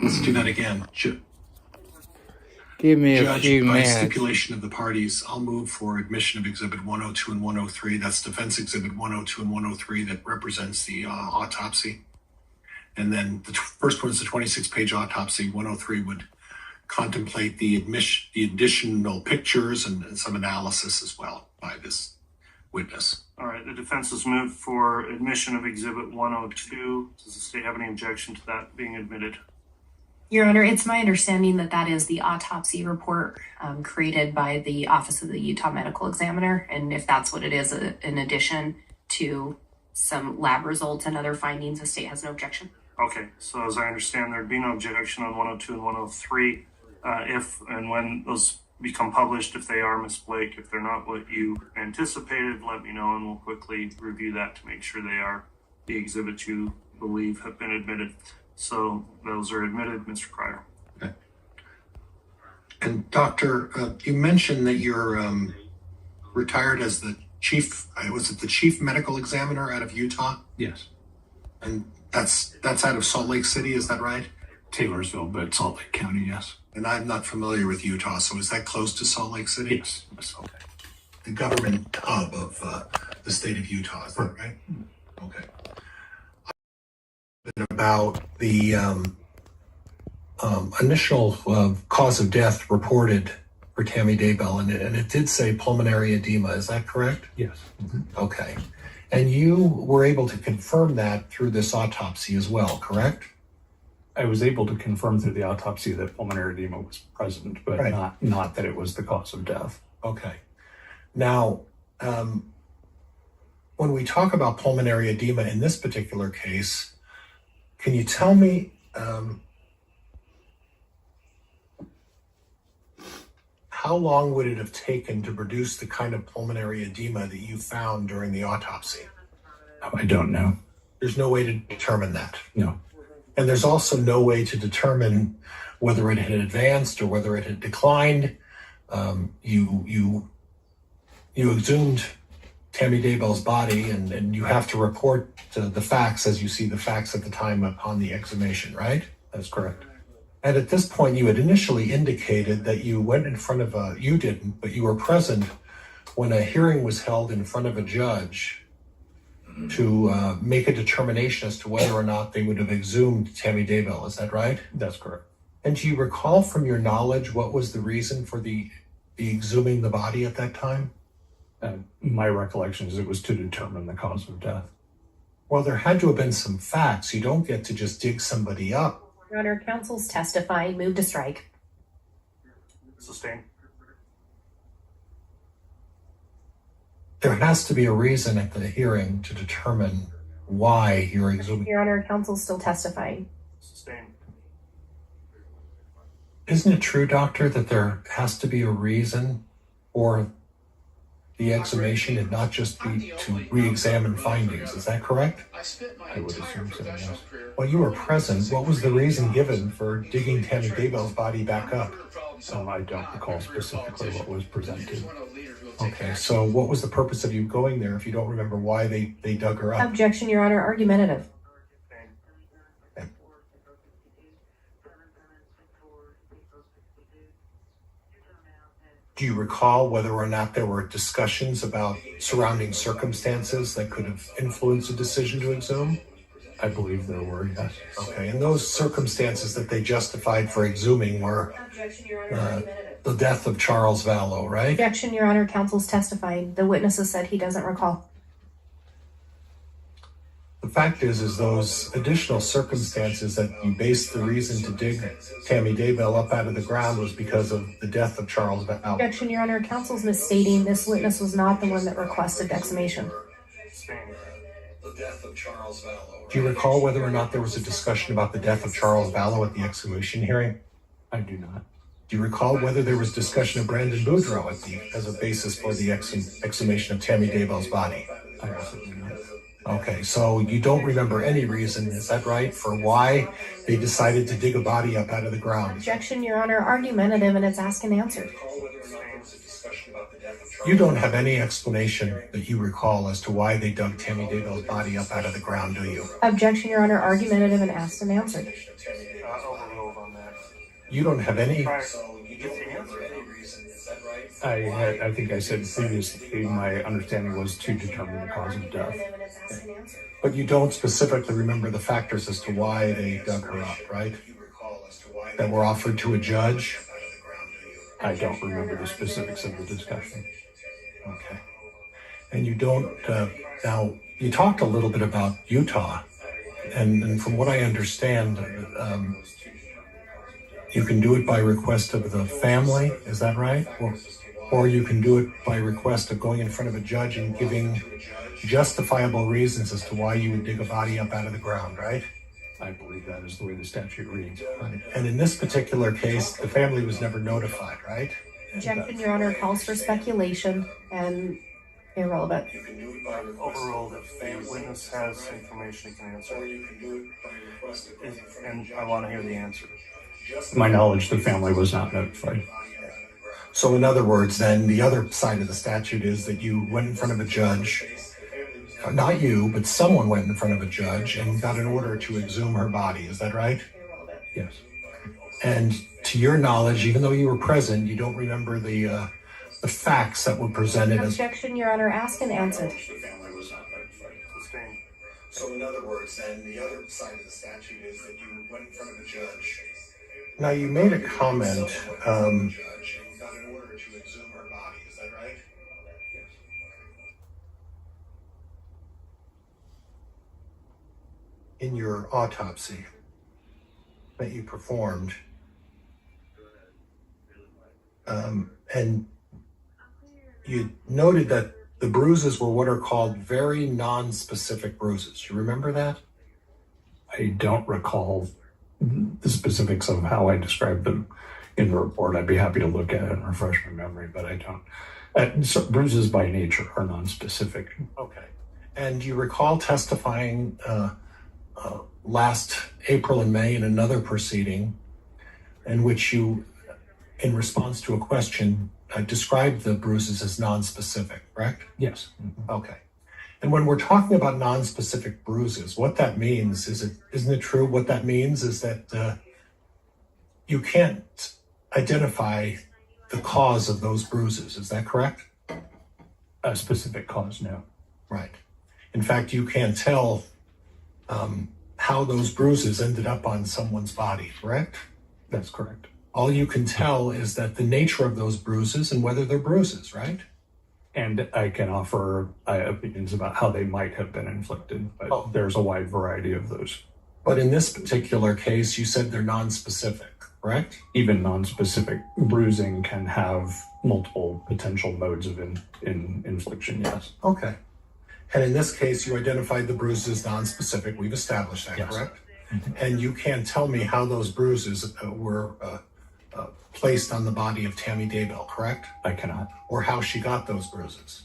Let's do that again. Give me a Judge, few by minutes. stipulation of the parties, I'll move for admission of Exhibit 102 and 103. That's Defense Exhibit 102 and 103 that represents the autopsy. And then the first one is the 26-page autopsy. 103 would contemplate the additional pictures and some analysis as well by this witness. All right, the defense has moved for admission of Exhibit 102. Does the state have any objection to that being admitted? Your Honor, it's my understanding that that is the autopsy report created by the Office of the Utah Medical Examiner. And if that's what it is, in addition to some lab results and other findings, the state has no objection. Okay, so as I understand, there'd be no objection on 102 and 103 if and when those become published. If they are, Ms. Blake, if they're not what you anticipated, let me know and we'll quickly review that to make sure they are the exhibits you believe have been admitted. So those are admitted, Mr. Cryer. Okay. And Doctor, you mentioned that you're retired as the chief, was it the chief medical examiner out of Utah? Yes. And that's out of Salt Lake City, is that right? Taylorsville, but Salt Lake County, yes. And I'm not familiar with Utah, so is that close to Salt Lake City? Yes. Okay. The government hub of the state of Utah, is that right? Okay. About the initial cause of death reported for Tammy Daybell, and it did say pulmonary edema. Is that correct? Yes. Okay. And you were able to confirm that through this autopsy as well, correct? I was able to confirm through the autopsy that pulmonary edema was present, but right. not that it was the cause of death. Okay. Now, when we talk about pulmonary edema in this particular case, can you tell me how long would it have taken to produce the kind of pulmonary edema that you found during the autopsy? I don't know. There's no way to determine that. No. And there's also no way to determine whether it had advanced or whether it had declined. You exhumed Tammy Daybell's body, and you have to report the facts as you see the facts at the time upon the exhumation, right? That's correct. And at this point, you had initially indicated that you went in front of you didn't, but you were present when a hearing was held in front of a judge to make a determination as to whether or not they would have exhumed Tammy Daybell. Is that right? That's correct. And do you recall from your knowledge what was the reason for the exhuming the body at that time? My recollection is it was to determine the cause of death. Well, there had to have been some facts. You don't get to just dig somebody up. Your Honor, counsel's testifying. Move to strike. Sustained. There has to be a reason at the hearing to determine why you're exhuming. Your Honor, counsel's still testifying. Sustained. Isn't it true, Doctor, that there has to be a reason for the exhumation and not just be to re-examine findings? Is that correct? I would assume so, yes. Well, you were present. What was the reason given for digging Tammy Daybell's body back up? I don't recall specifically what was presented. Okay, so what was the purpose of you going there if you don't remember why they dug her up? Objection, Your Honor. Argumentative. Do you recall whether or not there were discussions about surrounding circumstances that could have influenced a decision to exhume? I believe there were, yes. Okay, and those circumstances that they justified for exhuming were the death of Charles Vallow, right? Objection, Your Honor. Counsel's testifying. The witnesses said he doesn't recall. The fact is those additional circumstances that you based the reason to dig Tammy Daybell up out of the ground was because of the death of Charles Vallow. Objection, Your Honor. Counsel's misstating. This witness was not the one that requested exhumation. The death of Charles Vallow. Do you recall whether or not there was a discussion about the death of Charles Vallow at the exhumation hearing? I do not. Do you recall whether there was discussion of Brandon Boudreaux as a basis for the exhumation of Tammy Daybell's body? I also do not. Okay, so you don't remember any reason, is that right, for why they decided to dig a body up out of the ground? Objection, Your Honor. Argumentative, and it's asked and answered. You don't have any explanation that you recall as to why they dug Tammy Daybell's body up out of the ground, do you? Objection, Your Honor. Argumentative and asked and answered. Overruled You don't have any. Right. So you don't remember any reason, is that right? I think I said previously, my understanding was to determine the cause of death. But you don't specifically remember the factors as to why they dug her up, right? You recall as to why That were offered to a judge? out of the ground, do you? I don't remember the specifics of the discussion. Okay. And you don't, now, you talked a little bit about Utah, and from what I understand, you can do it by request of the family, is that right? Or you can do it by request of going in front of a judge and giving justifiable reasons as to why you would dig a body up out of the ground, right? I believe that is the way the statute reads. Right. And in this particular case, the family was never notified, right? Objection, Your Honor, calls for speculation and irrelevant. You can do it by request Overruled. of If the the family, witness has information, he can or answer. you can do it by request of going in front of And a judge. I want to hear the answer. To my knowledge, the family was not notified. So in other words, then, the other side of the statute is that you went in front of a judge, not you, but someone went in front of a judge and got an order to exhume her body, is that right? Yes. And to your knowledge, even though you were present, you don't remember the facts that were presented as. Objection, Your Honor, ask and answer. The family was not notified. Sustained. So in other words, then, the other side of the statute is that you went in front of a judge. Now, you made a comment, Judge and got an order to exhume her body, is that right? in your autopsy that you performed, and you noted that the bruises were what are called very non-specific bruises. You remember that? I don't recall the specifics of how I described them in the report. I'd be happy to look at it and refresh my memory, but I don't. So bruises by nature are non-specific. Okay. And you recall testifying last April and May in another proceeding in which you, in response to a question, described the bruises as non-specific, correct? Yes. Okay. And when we're talking about non-specific bruises, what that means isn't it true? What that means is that you can't identify the cause of those bruises. Is that correct? A specific cause, no. Right. In fact, you can't tell how those bruises ended up on someone's body, correct? That's correct. All you can tell is that the nature of those bruises and whether they're bruises, right? And I can offer opinions about how they might have been inflicted, but there's a wide variety of those. But in this particular case, you said they're non-specific, correct? Even non-specific bruising can have multiple potential modes of infliction, yes. Okay. And in this case, you identified the bruises as non-specific. We've established that, Yes. correct? And you can't tell me how those bruises were placed on the body of Tammy Daybell, correct? I cannot. Or how she got those bruises.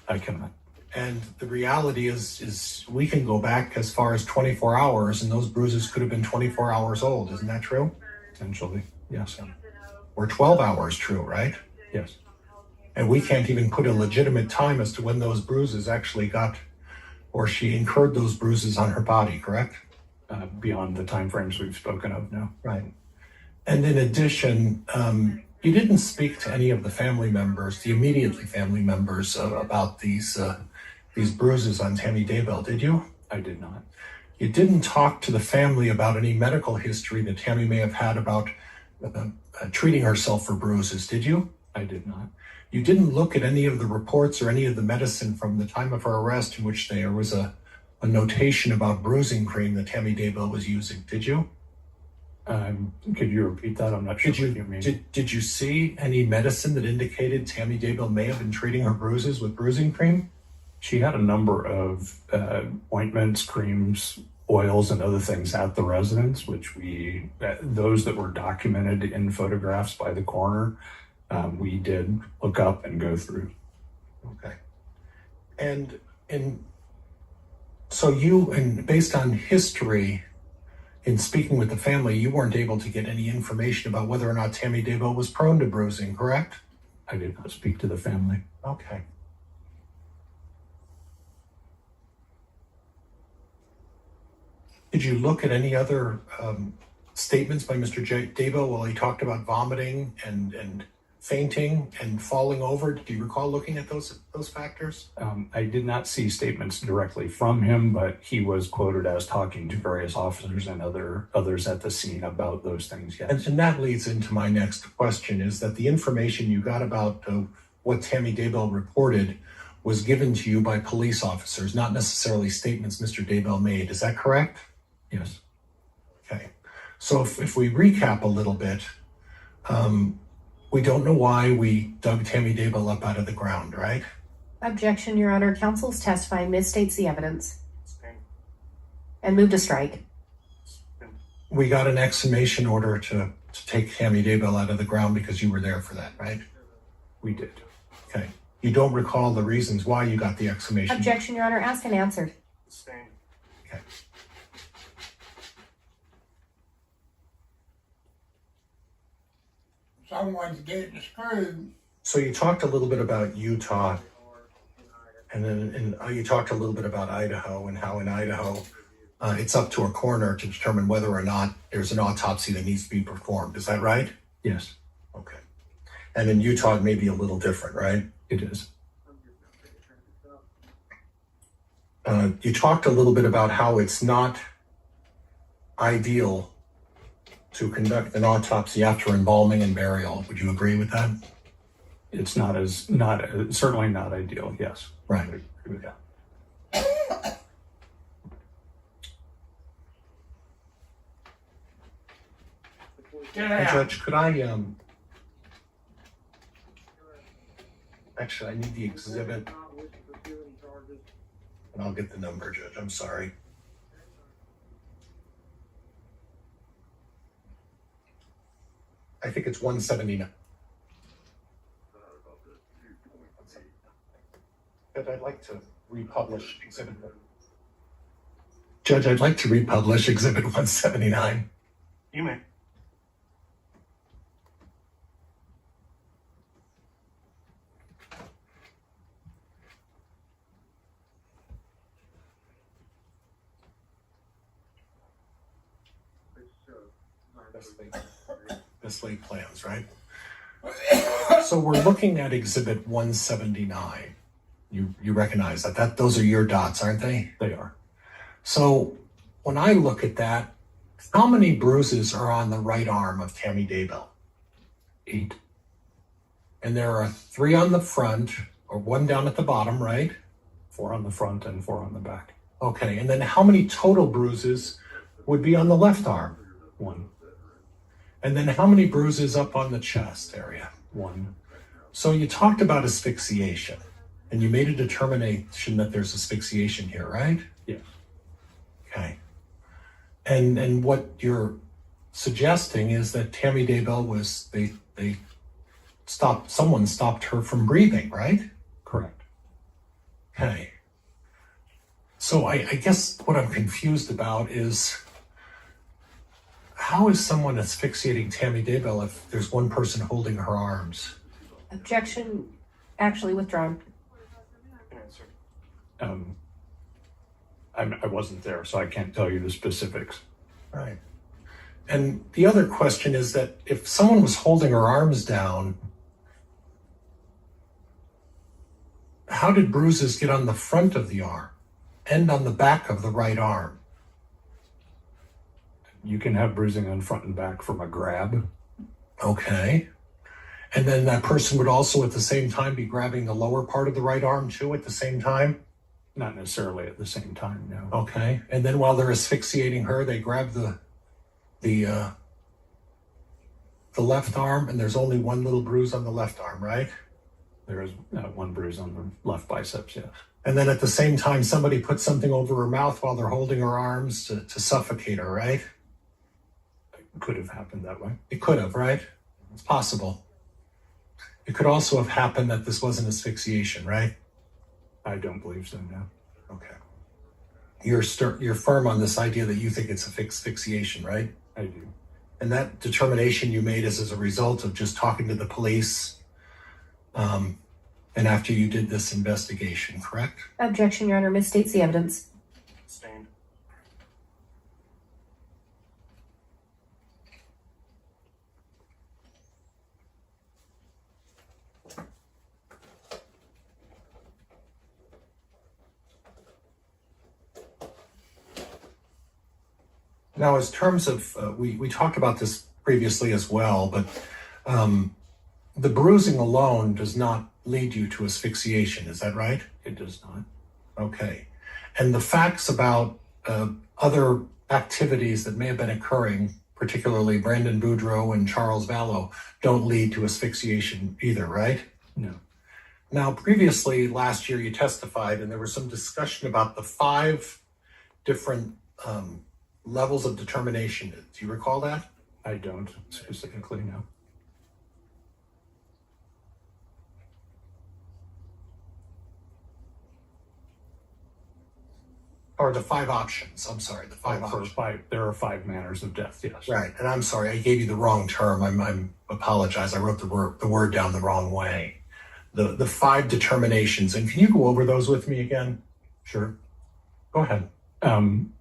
I cannot. And the reality is we can go back as far as 24 hours, and those bruises could have been 24 hours old. Isn't that true? Potentially, yes. Or 12 hours true, right? Yes. And we can't even put a legitimate time as to when those bruises actually got, or she incurred those bruises on her body, correct? Beyond the timeframes we've spoken of, no. Right. And in addition, you didn't speak to any of the family members, the immediately family members, about these bruises on Tammy Daybell, did you? I did not. You didn't talk to the family about any medical history that Tammy may have had about treating herself for bruises, did you? I did not. You didn't look at any of the reports or any of the medicine from the time of her arrest in which there was a notation about bruising cream that Tammy Daybell was using, did you? Could you repeat that? I'm not sure what you mean. Did you see any medicine that indicated Tammy Daybell may have been treating her bruises with bruising cream? She had a number of ointments, creams, oils, and other things at the residence, which those that were documented in photographs by the coroner, we did look up and go through. Okay. And so based on history, in speaking with the family, you weren't able to get any information about whether or not Tammy Daybell was prone to bruising, correct? I did not speak to the family. Okay. Did you look at any other statements by Mr. Daybell while he talked about vomiting and fainting and falling over? Do you recall looking at those factors? I did not see statements directly from him, but he was quoted as talking to various officers and others at the scene about those things. Yes. And that leads into my next question, is that the information you got about what Tammy Daybell reported was given to you by police officers, not necessarily statements Mr. Daybell made. Is that correct? Yes. Okay. So if we recap a little bit, we don't know why we dug Tammy Daybell up out of the ground, right? Objection, Your Honor. Counsel's testifying misstates the evidence Sustained. and move to strike. We got an exhumation order to take Tammy Daybell out of the ground because you were there for that, right? We did. Okay. You don't recall the reasons why you got the exhumation? Objection, Your Honor. Asked and answered. Sustained. Okay. Someone's getting screwed. So you talked a little bit about Utah, and then you talked a little bit about Idaho and how in Idaho it's up to a coroner to determine whether or not there's an autopsy that needs to be performed. Is that right? Yes, Okay. And in Utah, it may be a little different, right? it is. You talked a little bit about how it's not ideal to conduct an autopsy after embalming and burial. Would you agree with that? It's certainly not ideal. Yes. Right. I agree with that. Get Hey, out. Judge, could I, actually, I need the exhibit, and I'll get the number, Judge, I'm sorry. I think it's 179. Judge, I'd like to republish exhibit. Judge, I'd like to republish exhibit 179. You may. This late plans, right? So we're looking at exhibit 179. You recognize that those are your dots, aren't they? They are. So when I look at that, how many bruises are on the right arm of Tammy Daybell? 8. And there are 3 on the front, or 1 down at the bottom, right? 4 on the front and 4 on the back. Okay, and then how many total bruises would be on the left arm? 1. And then how many bruises up on the chest area? 1. So you talked about asphyxiation, and you made a determination that there's asphyxiation here, right? Yes. Okay. And what you're suggesting is that Tammy Daybell someone stopped her from breathing, right? Correct. Okay. So I guess what I'm confused about is, how is someone asphyxiating Tammy Daybell if there's one person holding her arms? Objection actually withdrawn. Answer. I wasn't there, so I can't tell you the specifics. Right. And the other question is that if someone was holding her arms down, how did bruises get on the front of the arm and on the back of the right arm? You can have bruising on front and back from a grab. Okay. And then that person would also at the same time be grabbing the lower part of the right arm too at the same time? Not necessarily at the same time, no. Okay. And then while they're asphyxiating her, they grab the left arm, and there's only one little bruise on the left arm, right? There is 1 bruise on the left biceps, yes. And then at the same time, somebody puts something over her mouth while they're holding her arms to suffocate her, right? It could have happened that way. It could have, right? It's possible. It could also have happened that this wasn't asphyxiation, right? I don't believe so, no. Okay. You're firm on this idea that you think it's asphyxiation, right? I do. And that determination you made is as a result of just talking to the police and after you did this investigation, correct? Objection, Your Honor. Misstates the evidence. Sustained. Now, as terms of, we talked about this previously as well, but the bruising alone does not lead you to asphyxiation. Is that right? It does not. Okay. And the facts about other activities that may have been occurring, particularly Brandon Boudreau and Charles Vallow, don't lead to asphyxiation either, right? No. Now, previously, last year, you testified, and there was some discussion about the 5 different levels of determination. Do you recall that? I don't specifically know. Or the 5 options. I'm sorry, the 5 options. There are 5 manners of death, yes. Right, and I'm sorry, I gave you the wrong term. I'm apologize. I wrote the word down the wrong way. The 5 determinations, and can you go over those with me again? Sure. Go ahead.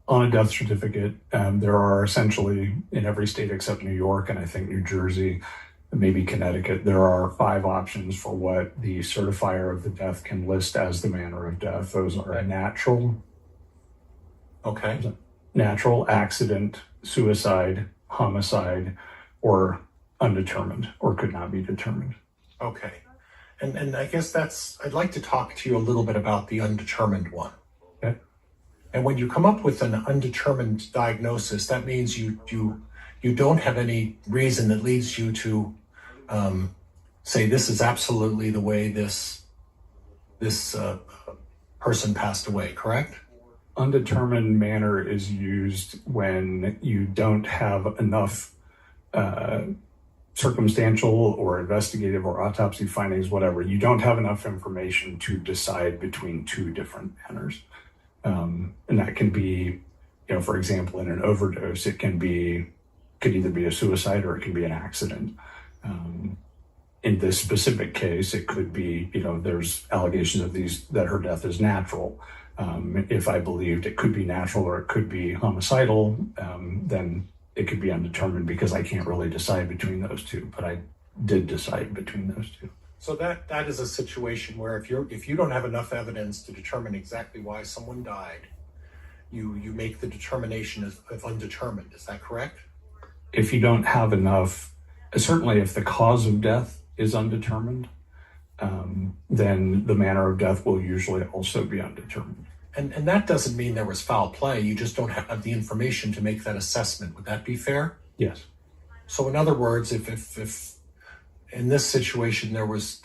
On a death certificate, there are essentially, in every state except New York and I think New Jersey, maybe Connecticut, there are 5 options for what the certifier of the death can list as the manner of death. Those are natural, accident, suicide, homicide, or undetermined, or could not be determined. Okay. And I guess I'd like to talk to you a little bit about the undetermined one. Okay. And when you come up with an undetermined diagnosis, that means you don't have any reason that leads you to say this is absolutely the way this person passed away, correct? Undetermined manner is used when you don't have enough circumstantial or investigative or autopsy findings, whatever. You don't have enough information to decide between 2 different manners. And that can be, for example, in an overdose, it could either be a suicide or it can be an accident. In this specific case, it could be, there's allegations of that her death is natural. If I believed it could be natural or it could be homicidal, then it could be undetermined because I can't really decide between those 2, but I did decide between those 2. So that is a situation where if you don't have enough evidence to determine exactly why someone died, you make the determination of undetermined. Is that correct? If you don't have enough, certainly if the cause of death is undetermined, then the manner of death will usually also be undetermined. And that doesn't mean there was foul play. You just don't have the information to make that assessment. Would that be fair? Yes. So in other words, if in this situation there was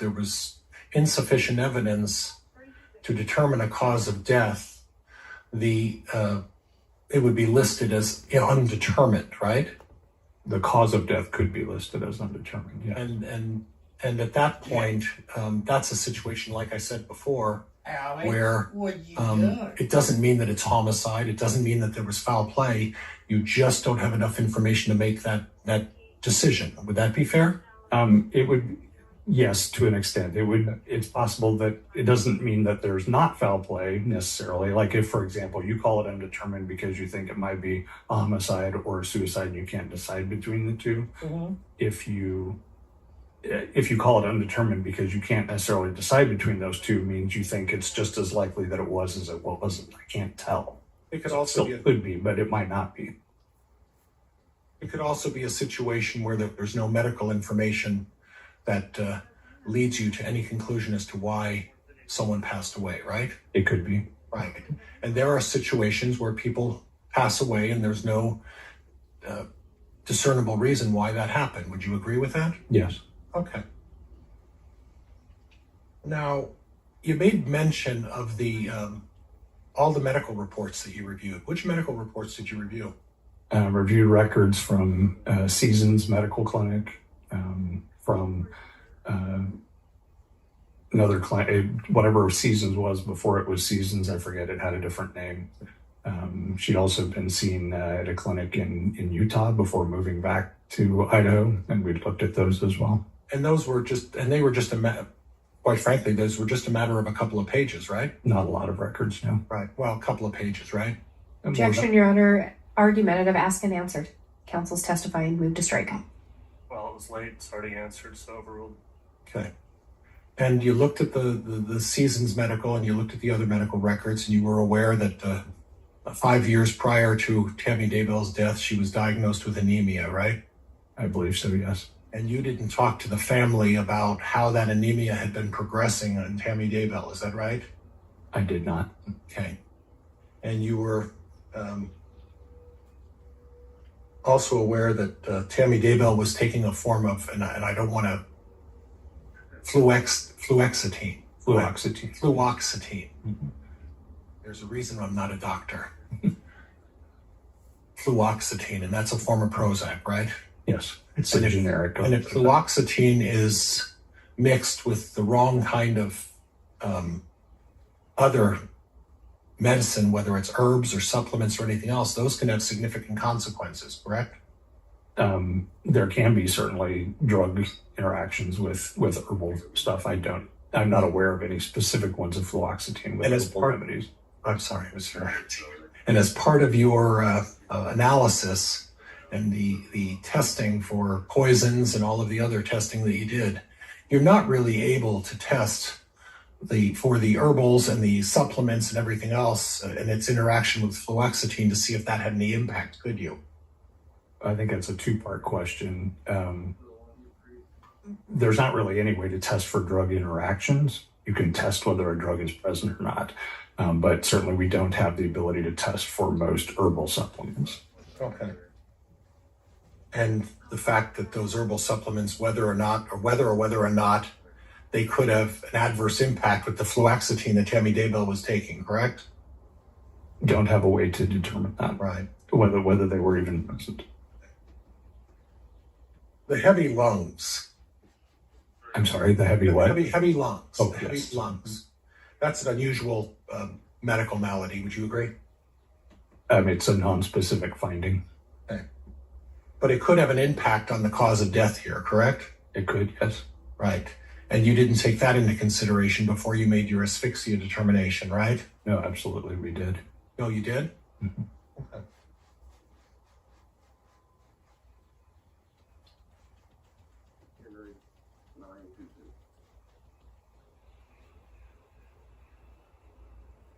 insufficient evidence to determine a cause of death, it would be listed as undetermined, right? The cause of death could be listed as undetermined. Yeah. And at that point, that's a situation, like I said before, Allie, where it doesn't mean that it's homicide. It doesn't mean that there was foul play. You just don't have enough information to make that decision. Would that be fair? It would, yes, to an extent. It's possible that it doesn't mean that there's not foul play necessarily. Like if, for example, you call it undetermined because you think it might be a homicide or a suicide and you can't decide between the 2. Mm-hmm. If you call it undetermined because you can't necessarily decide between those 2, means you think it's just as likely that it was as it wasn't. I can't tell. It could also could be, but it might not be. It could also be a situation where there's no medical information that leads you to any conclusion as to why someone passed away, right? It could be. Right. And there are situations where people pass away and there's no discernible reason why that happened. Would you agree with that? Yes. Okay. Now, you made mention of all the medical reports that you reviewed. Which medical reports did you review? Reviewed records from Seasons Medical Clinic, from another clinic, whatever Seasons was before it was Seasons. I forget, it had a different name. She'd also been seen at a clinic in Utah before moving back to Idaho, and we looked at those as well. And those were just a matter of a couple of pages, right? Not a lot of records, no. Right. Well, a couple of pages, right? Objection, Your Honor. Argumentative, asked and answered. Counsel's testifying, move to strike. Well, it was late. It's already answered, so overruled. Okay. And you looked at the Seasons Medical and you looked at the other medical records and you were aware that 5 years prior to Tammy Daybell's death, she was diagnosed with anemia, right? I believe so, yes. And you didn't talk to the family about how that anemia had been progressing on Tammy Daybell, is that right? I did not. Okay. And you were also aware that Tammy Daybell was taking a form of, and I don't want to, fluoxetine. Fluoxetine. Fluoxetine. Mhm. There's a reason I'm not a doctor. Fluoxetine, and that's a form of Prozac, right? Yes, it's And a if- generic. And if fluoxetine is mixed with the wrong kind of other medicine, whether it's herbs or supplements or anything else, those can have significant consequences, correct? There can be certainly drug interactions with herbal stuff. I'm not aware of any specific ones of fluoxetine with And as herbal part- remedies. I'm sorry, Mr. And as part of your analysis and the testing for poisons and all of the other testing that you did, you're not really able to test for the herbals and the supplements and everything else and its interaction with fluoxetine to see if that had any impact, could you? I think that's a two-part question. There's not really any way to test for drug interactions. You can test whether a drug is present or not, but certainly we don't have the ability to test for most herbal supplements. Okay. And the fact that those herbal supplements, whether or not they could have an adverse impact with the fluoxetine that Tammy Daybell was taking, correct? Don't have a way to determine that, Right. whether they were even present. The heavy lungs. I'm sorry, the heavy what? Heavy lungs. Oh, The heavy yes. lungs. That's an unusual medical malady. Would you agree? It's a non-specific finding. But it could have an impact on the cause of death here, correct? It could, yes. Right. And you didn't take that into consideration before you made your asphyxia determination, right? No, absolutely, we did. No, you did? Mhm. Okay.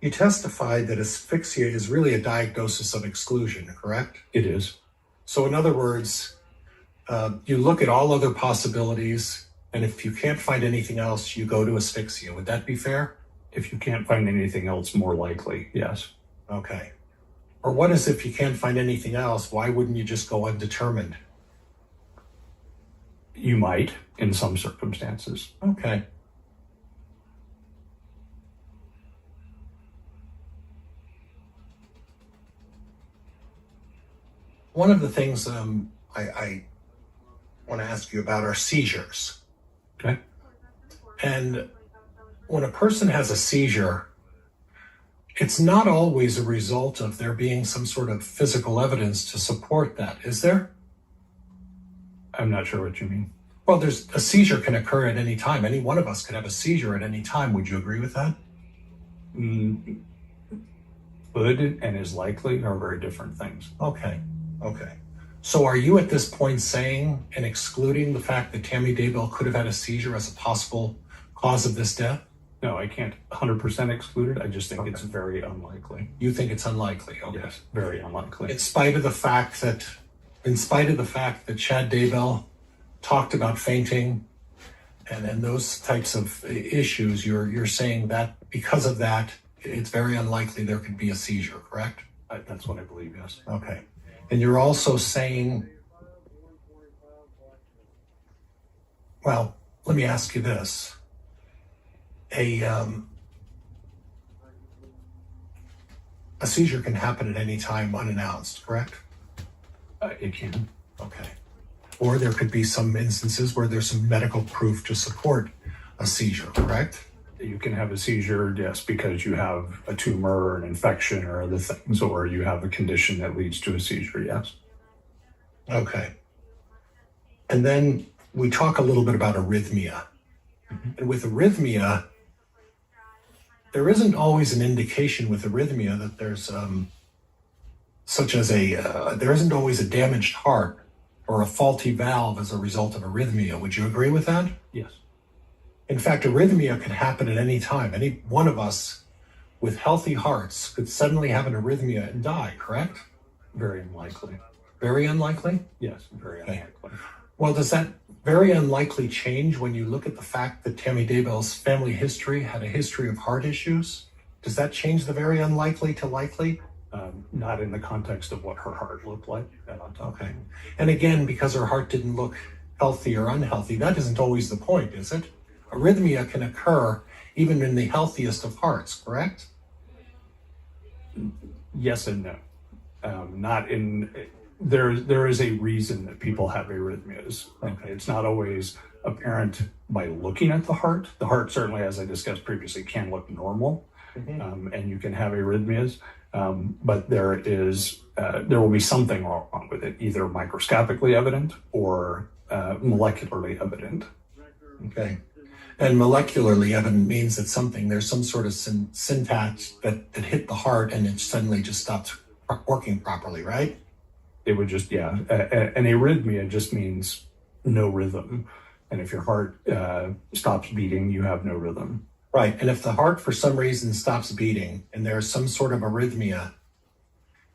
You testified that asphyxia is really a diagnosis of exclusion, correct? It is. So in other words, you look at all other possibilities, and if you can't find anything else, you go to asphyxia. Would that be fair? If you can't find anything else more likely, yes. Okay. Or what is if you can't find anything else? Why wouldn't you just go undetermined? You might in some circumstances. Okay. One of the things I want to ask you about are seizures. Okay. And when a person has a seizure, it's not always a result of there being some sort of physical evidence to support that, is there? I'm not sure what you mean. Well, there's a seizure can occur at any time. Any one of us could have a seizure at any time. Would you agree with that? Could and is likely are very different things. Okay. Okay. So are you at this point saying and excluding the fact that Tammy Daybell could have had a seizure as a possible cause of this death? No, I can't 100% exclude it. I just think Okay. it's very unlikely. You think it's unlikely? Okay. Yes, very unlikely. In spite of the fact that Chad Daybell talked about fainting and those types of issues, you're saying that because of that, it's very unlikely there could be a seizure, correct? That's what I believe, yes. Okay. And you're also saying, well, let me ask you this. A seizure can happen at any time unannounced, correct? It can. Okay. Or there could be some instances where there's some medical proof to support a seizure, correct? You can have a seizure, yes, because you have a tumor or an infection or other things, or you have a condition that leads to a seizure, yes. Okay. And then we talk a little bit about arrhythmia. And with arrhythmia, there isn't always an indication with arrhythmia that there's there isn't always a damaged heart or a faulty valve as a result of arrhythmia. Would you agree with that? Yes. In fact, arrhythmia can happen at any time. Any one of us with healthy hearts could suddenly have an arrhythmia and die, correct? Very unlikely. Very unlikely? Yes, very Okay. unlikely. Well, does that very unlikely change when you look at the fact that Tammy Daybell's family history had a history of heart issues? Does that change the very unlikely to likely? Not in the context of what her heart looked like. Okay. And again, because her heart didn't look healthy or unhealthy, that isn't always the point, is it? Arrhythmia can occur even in the healthiest of hearts, correct? Yes and no. Not in there is a reason that people have arrhythmias. Okay, it's not always apparent by looking at the heart. The heart certainly, as I discussed previously, can look normal, and you can have arrhythmias. But there will be something wrong with it, either microscopically evident or molecularly evident. Okay. And molecularly evident means that there's some sort of syntax that hit the heart and it suddenly just stopped working properly, right? It would just, an arrhythmia just means no rhythm. And if your heart stops beating, you have no rhythm. Right. And if the heart for some reason stops beating and there's some sort of arrhythmia,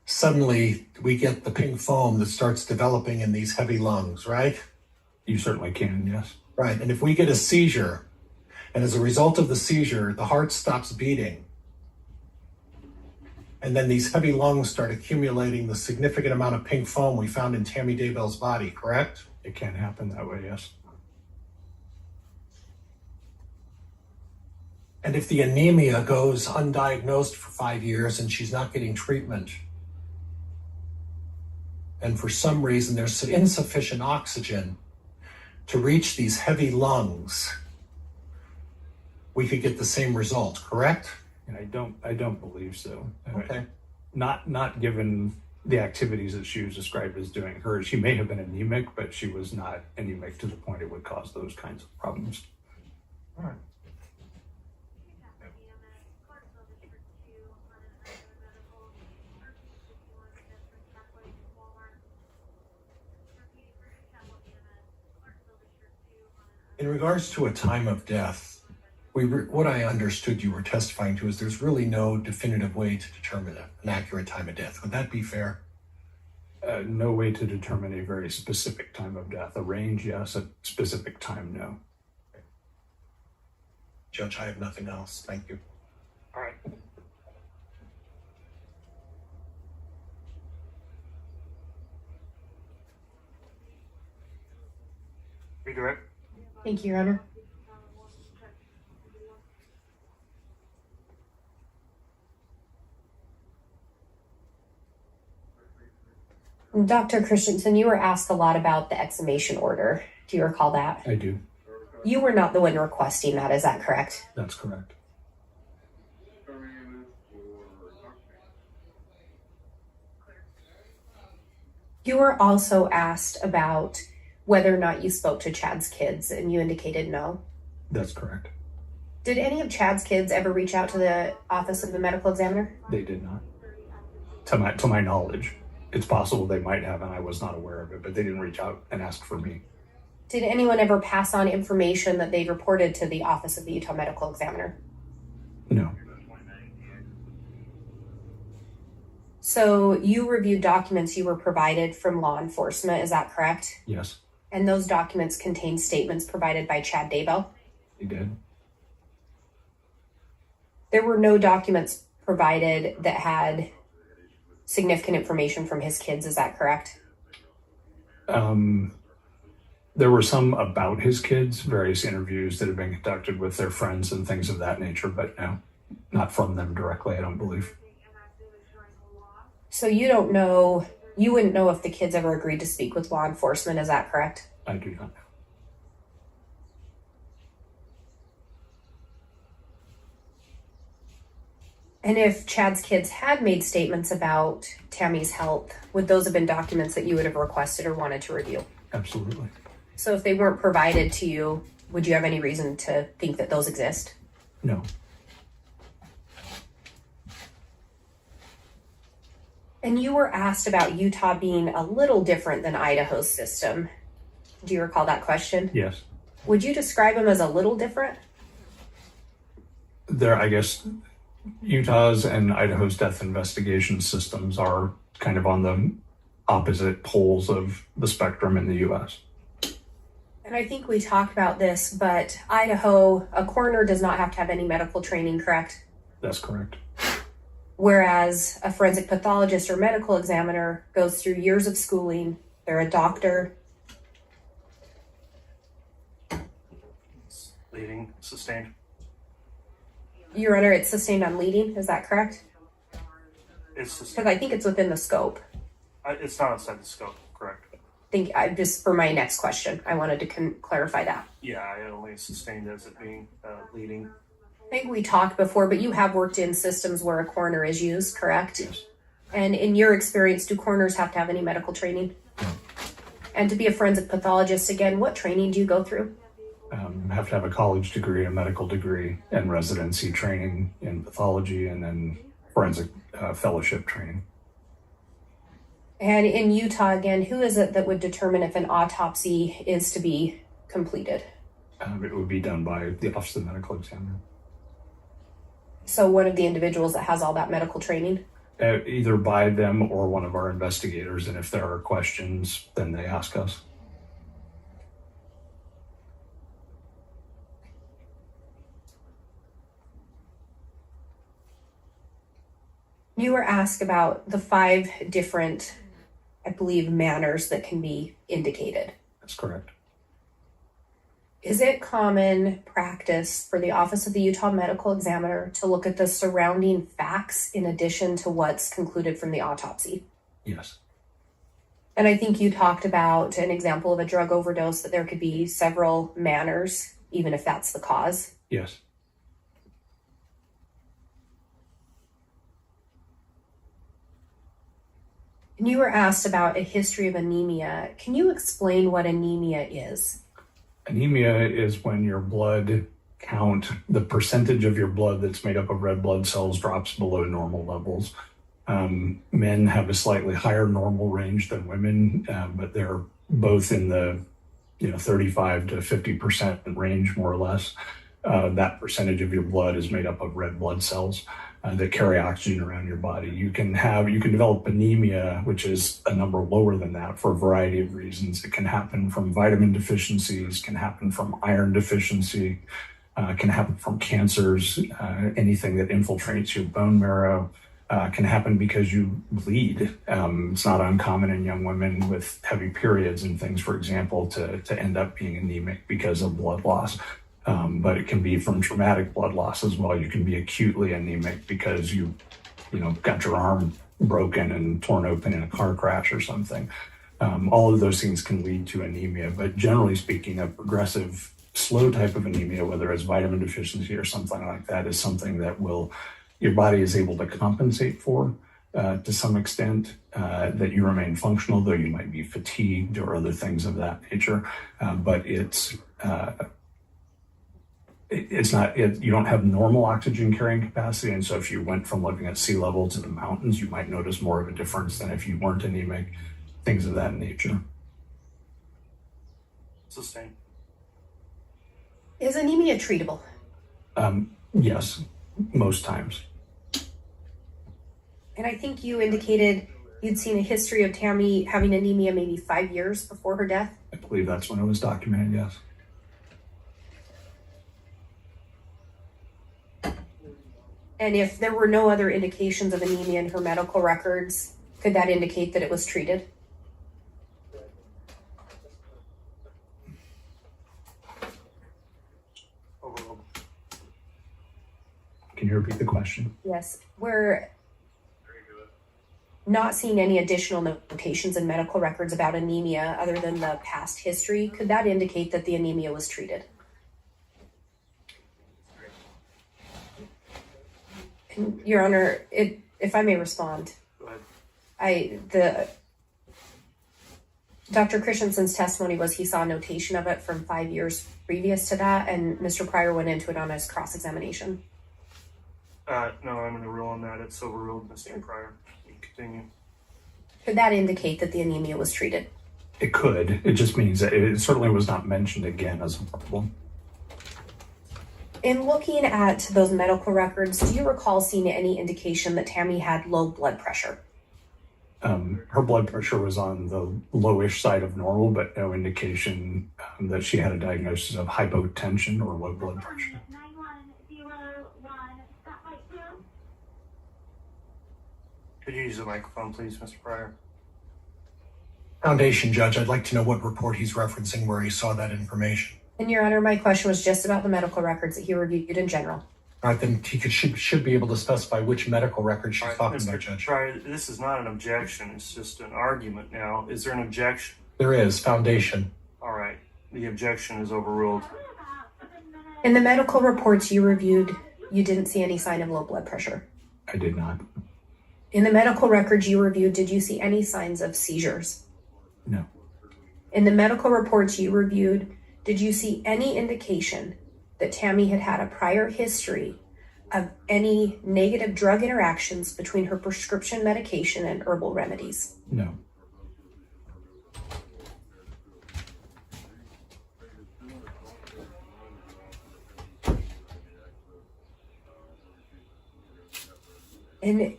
suddenly we get the pink foam that starts developing in these heavy lungs, right? You certainly can, yes. Right. And if we get a seizure, and as a result of the seizure, the heart stops beating, and then these heavy lungs start accumulating the significant amount of pink foam we found in Tammy Daybell's body, correct? It can happen that way, yes. And if the anemia goes undiagnosed for 5 years and she's not getting treatment, and for some reason there's insufficient oxygen to reach these heavy lungs, we could get the same result, correct? And I don't believe so. Okay. Not given the activities that she was described as doing. She may have been anemic, but she was not anemic to the point it would cause those kinds of problems. All right. In regards to a time of death, what I understood you were testifying to is there's really no definitive way to determine an accurate time of death. Would that be fair? No way to determine a very specific time of death. A range, yes. A specific time, no. Judge, I have nothing else. Thank you. All right. Redirect. Thank you, Your Honor. Dr. Christensen, you were asked a lot about the exhumation order. Do you recall that? I do. You were not the one requesting that, is that correct? That's correct. You were also asked about whether or not you spoke to Chad's kids, and you indicated no. That's correct. Did any of Chad's kids ever reach out to the Office of the Medical Examiner? They did not. To my knowledge. It's possible they might have, and I was not aware of it, but they didn't reach out and ask for me. Did anyone ever pass on information that they reported to the Office of the Utah Medical Examiner? No. So you reviewed documents you were provided from law enforcement, is that correct? Yes, And those documents contain statements provided by Chad Daybell? they did. There were no documents provided that had significant information from his kids, is that correct? There were some about his kids, various interviews that have been conducted with their friends and things of that nature, but no, not from them directly, I don't believe. So you wouldn't know if the kids ever agreed to speak with law enforcement, is that correct? I do not know. And if Chad's kids had made statements about Tammy's health, would those have been documents that you would have requested or wanted to review? Absolutely. So if they weren't provided to you, would you have any reason to think that those exist? No. And you were asked about Utah being a little different than Idaho's system. Do you recall that question? Yes. Would you describe them as a little different? I guess Utah's and Idaho's death investigation systems are kind of on the opposite poles of the spectrum in the US. And I think we talked about this, but Idaho, a coroner does not have to have any medical training, correct? That's correct. Whereas a forensic pathologist or medical examiner goes through years of schooling. They're a doctor. Leading, sustained. Your Honor, it's sustained on leading. Is that correct? It's just, Because I think it's within the scope. it's not outside the scope, correct? Just for my next question, I wanted to clarify that. Yeah, I only sustained as it being leading. I think we talked before, but you have worked in systems where a coroner is used, correct? Yes. And in your experience, do coroners have to have any medical training? No. And to be a forensic pathologist, again, what training do you go through? Have to have a college degree, a medical degree, and residency training in pathology, and then forensic fellowship training. And in Utah, again, who is it that would determine if an autopsy is to be completed? It would be done by the Office of the Medical Examiner. So one of the individuals that has all that medical training? Either by them or one of our investigators, and if there are questions, then they ask us. You were asked about the 5 different, I believe, manners that can be indicated. That's correct. Is it common practice for the Office of the Utah Medical Examiner to look at the surrounding facts in addition to what's concluded from the autopsy? Yes. And I think you talked about an example of a drug overdose, that there could be several manners, even if that's the cause. Yes. And you were asked about a history of anemia. Can you explain what anemia is? Anemia is when your blood count, the percentage of your blood that's made up of red blood cells, drops below normal levels. Men have a slightly higher normal range than women, but they're both in the 35 to 50% range, more or less. That percentage of your blood is made up of red blood cells that carry oxygen around your body. You can develop anemia, which is a number lower than that, for a variety of reasons. It can happen from vitamin deficiencies, can happen from iron deficiency, can happen from cancers, anything that infiltrates your bone marrow. Can happen because you bleed. It's not uncommon in young women with heavy periods and things, for example, to end up being anemic because of blood loss. But it can be from traumatic blood loss as well. You can be acutely anemic because you got your arm broken and torn open in a car crash or something. All of those things can lead to anemia, but generally speaking, a progressive, slow type of anemia, whether it's vitamin deficiency or something like that, is something that your body is able to compensate for to some extent, that you remain functional, though you might be fatigued or other things of that nature. But it's not, you don't have normal oxygen carrying capacity. And so if you went from living at sea level to the mountains, you might notice more of a difference than if you weren't anemic, things of that nature. Sustained. Is anemia treatable? Yes, most times. And I think you indicated you'd seen a history of Tammy having anemia maybe 5 years before her death. I believe that's when it was documented, yes. And if there were no other indications of anemia in her medical records, could that indicate that it was treated? Overall. Can you repeat the question? Yes. We're not seeing any additional notations in medical records about anemia other than the past history. Could that indicate that the anemia was treated? And, Your Honor, if I may respond, Go ahead. Dr. Christensen's testimony was he saw a notation of it from 5 years previous to that, and Mr. Pryor went into it on his cross-examination. No, I'm going to rule on that. It's overruled, Mr. Pryor. You continue. Could that indicate that the anemia was treated? It could. It just means that it certainly was not mentioned again as a problem. In looking at those medical records, do you recall seeing any indication that Tammy had low blood pressure? Her blood pressure was on the lowish side of normal, but no indication that she had a diagnosis of hypotension or low blood pressure. Could you use the microphone, please, Mr. Pryor? Foundation judge, I'd like to know what report he's referencing where he saw that information. And Your Honor, my question was just about the medical records that he reviewed in general. All right, then he should be able to specify which medical record she's All right, talking Mr. about, Judge. Pryor, this is not an objection. It's just an argument now. Is there an objection? There is, Foundation. All right. The objection is overruled. In the medical reports you reviewed, you didn't see any sign of low blood pressure. I did not. In the medical records you reviewed, did you see any signs of seizures? No. In the medical reports you reviewed, did you see any indication that Tammy had had a prior history of any negative drug interactions between her prescription medication and herbal remedies? No. And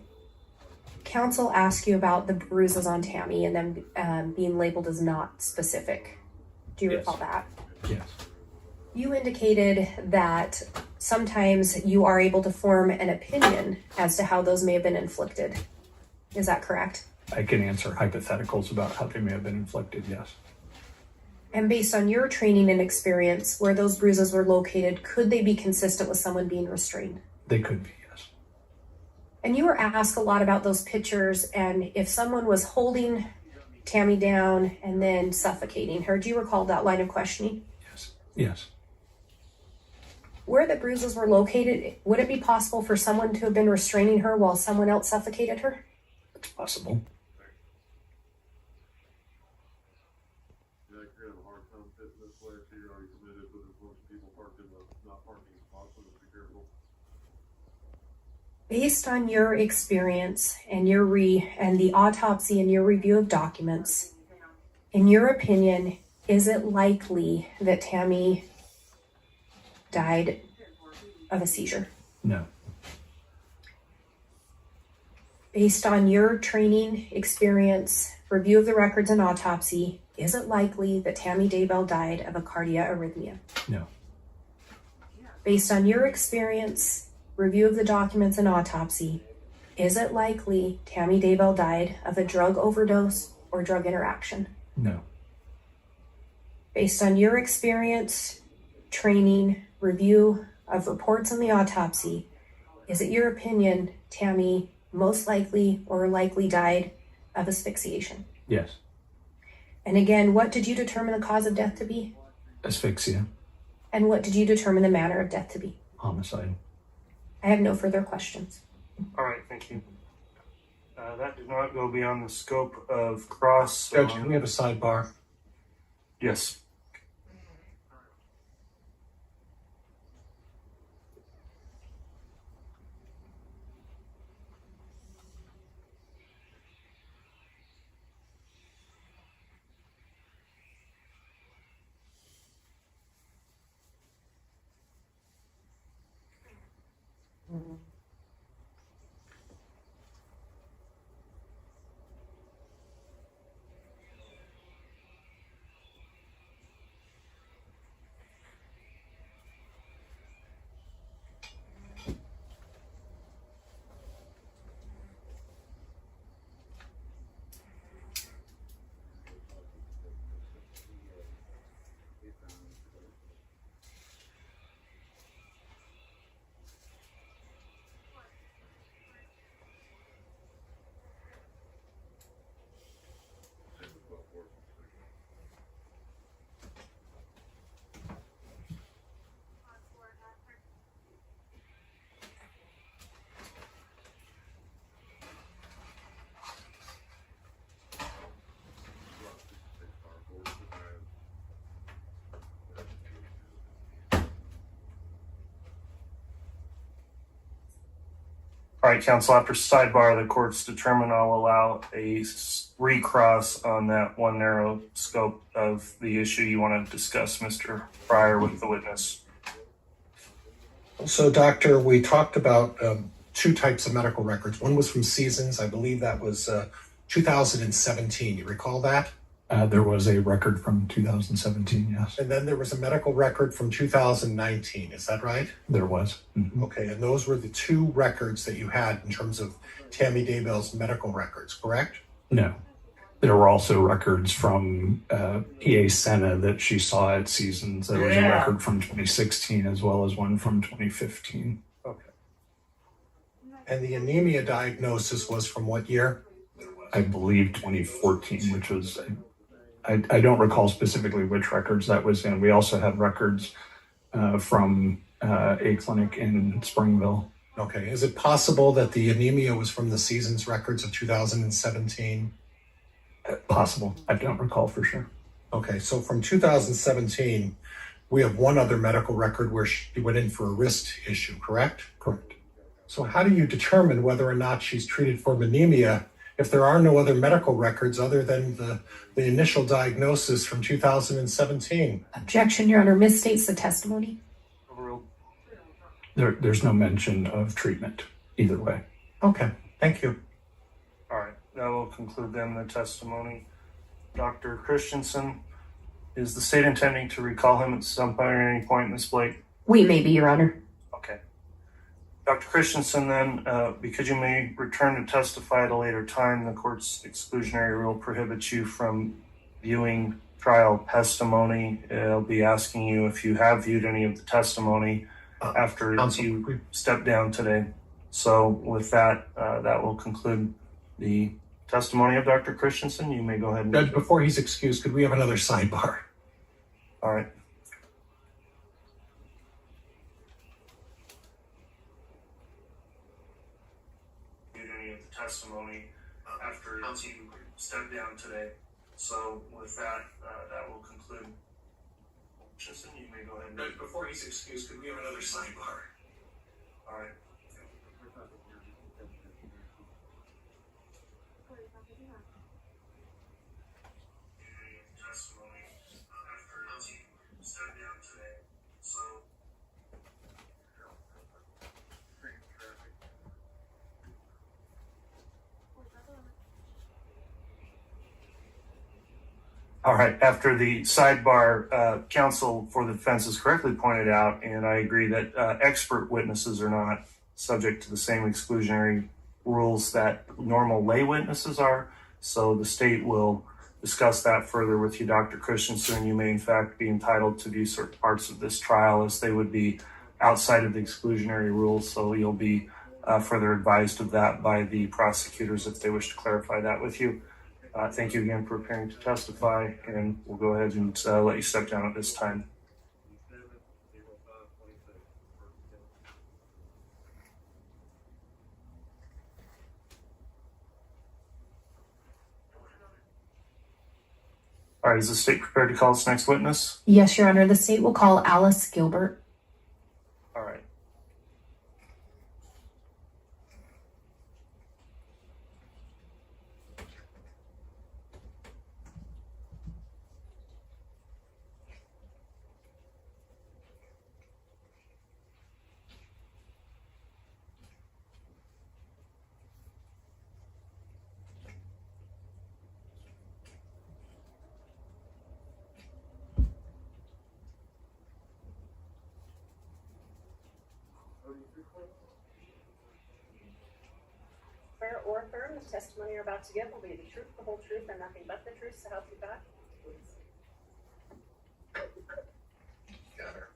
counsel asked you about the bruises on Tammy and them being labeled as not specific. Do you Yes. recall that? Yes. You indicated that sometimes you are able to form an opinion as to how those may have been inflicted. Is that correct? I can answer hypotheticals about how they may have been inflicted, yes. And based on your training and experience, where those bruises were located, could they be consistent with someone being restrained? They could be, yes. And you were asked a lot about those pictures and if someone was holding Tammy down and then suffocating her. Do you recall that line of questioning? Yes. Yes. Where the bruises were located, would it be possible for someone to have been restraining her while someone else suffocated her? It's possible. Based on your experience and and the autopsy and your review of documents, in your opinion, is it likely that Tammy died of a seizure? No. Based on your training, experience, review of the records and autopsy, is it likely that Tammy Daybell died of a cardiac arrhythmia? No. Based on your experience, review of the documents and autopsy, is it likely Tammy Daybell died of a drug overdose or drug interaction? No. Based on your experience, training, review of reports on the autopsy, is it your opinion Tammy most likely or likely died of asphyxiation? Yes. And again, what did you determine the cause of death to be? Asphyxia. And what did you determine the manner of death to be? Homicide. I have no further questions. All right, thank you. That did not go beyond the scope of cross. So Judge, can we have a sidebar? yes. All right, counsel, after sidebar, the court's determined I'll allow a recross on that one narrow scope of the issue you want to discuss, Mr. Pryor, with the witness. So, Doctor, we talked about two types of medical records. One was from Seasons. I believe that was 2017. You recall that? There was a record from 2017, yes. And then there was a medical record from 2019. Is that right? There was. Mhm. Okay, and those were the two records that you had in terms of Tammy Daybell's medical records, correct? No. There were also records from PA Senna that she saw at Seasons. There was a Yeah. record from 2016 as well as one from 2015. Okay. And the anemia diagnosis was from what year? I believe 2014, which was, I don't recall specifically which records that was in. We also had records from a clinic in Springville. Okay, is it possible that the anemia was from the Seasons records of 2017? Possible. I don't recall for sure. Okay, so from 2017, we have one other medical record where she went in for a wrist issue, correct? Correct. So how do you determine whether or not she's treated for anemia if there are no other medical records other than the initial diagnosis from 2017? Objection, Your Honor, misstates the testimony. Overruled. There's no mention of treatment either way. Okay, thank you. All right, that will conclude then the testimony. Dr. Christensen, is the state intending to recall him at some point or any point, Ms. Blake? We may be, Your Honor. Okay. Dr. Christensen, then, because you may return to testify at a later time, the court's exclusionary rule prohibits you from viewing trial testimony. It'll be asking you if you have viewed any of the testimony after Counsel, you step down today. So with that, that will conclude the testimony of Dr. Christensen. You may go ahead and... Judge, before he's excused, could we have another sidebar? All right. Any of the testimony after you step down today. So with that, that will conclude. Christensen, you may go ahead and... Judge, before he's excused, could we have another sidebar? All right. Testimony after you step down today. So all right, after the sidebar, counsel for the defense has correctly pointed out, and I agree that expert witnesses are not subject to the same exclusionary rules that normal lay witnesses are. So the state will discuss that further with you, Dr. Christensen. You may in fact be entitled to view certain parts of this trial as they would be outside of the exclusionary rules. So you'll be further advised of that by the prosecutors if they wish to clarify that with you. Thank you again for appearing to testify, and we'll go ahead and let you step down at this time. All right, is the state prepared to call its next witness? Yes, Your Honor, the state will call Alice Gilbert. All right. Swear or affirm the testimony you're about to give will be the truth, the whole truth, and nothing but the truth, so help you God? Got her.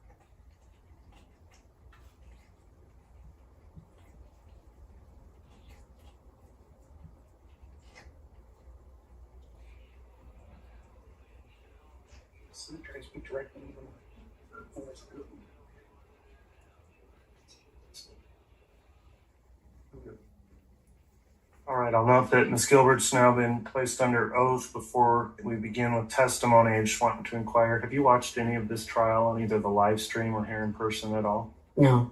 Try to speak directly to them. All right, I'll note that Ms. Gilbert's now been placed under oath. Before we begin with testimony, I just wanted to inquire, have you watched any of this trial on either the live stream or here in person at all? No,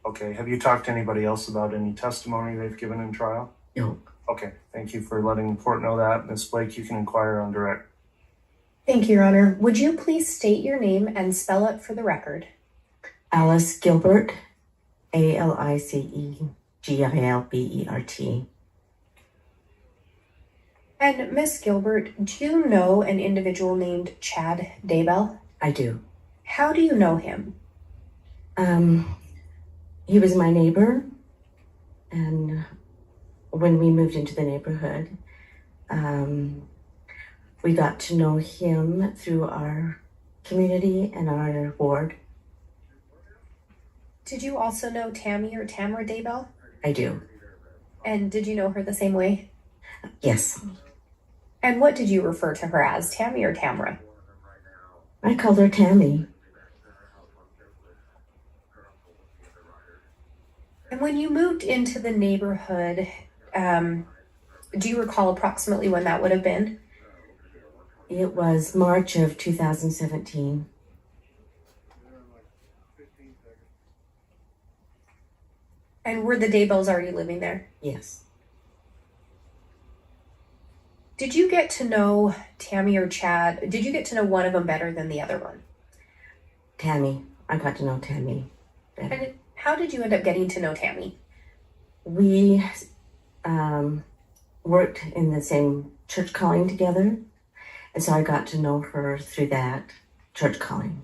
Okay, have you talked to anybody else about any testimony they've given in trial? no. Okay, thank you for letting the court know that. Ms. Blake, you can inquire on direct. Thank you, Your Honor. Would you please state your name and spell it for the record? Alice Gilbert, Alicegilbert. And Miss Gilbert, do you know an individual named Chad Daybell? I do. How do you know him? He was my neighbor, and when we moved into the neighborhood, we got to know him through our community and our ward. Did you also know Tammy or Tamara Daybell? I do. And did you know her the same way? Yes. And what did you refer to her as, Tammy or Tamara? I called her Tammy. And when you moved into the neighborhood, do you recall approximately when that would have been? It was March of 2017. And were the Daybells already living there? Yes. Did you get to know Tammy or Chad? Did you get to know one of them better than the other one? Tammy. I got to know Tammy better. And how did you end up getting to know Tammy? We worked in the same church calling together, and so I got to know her through that church calling.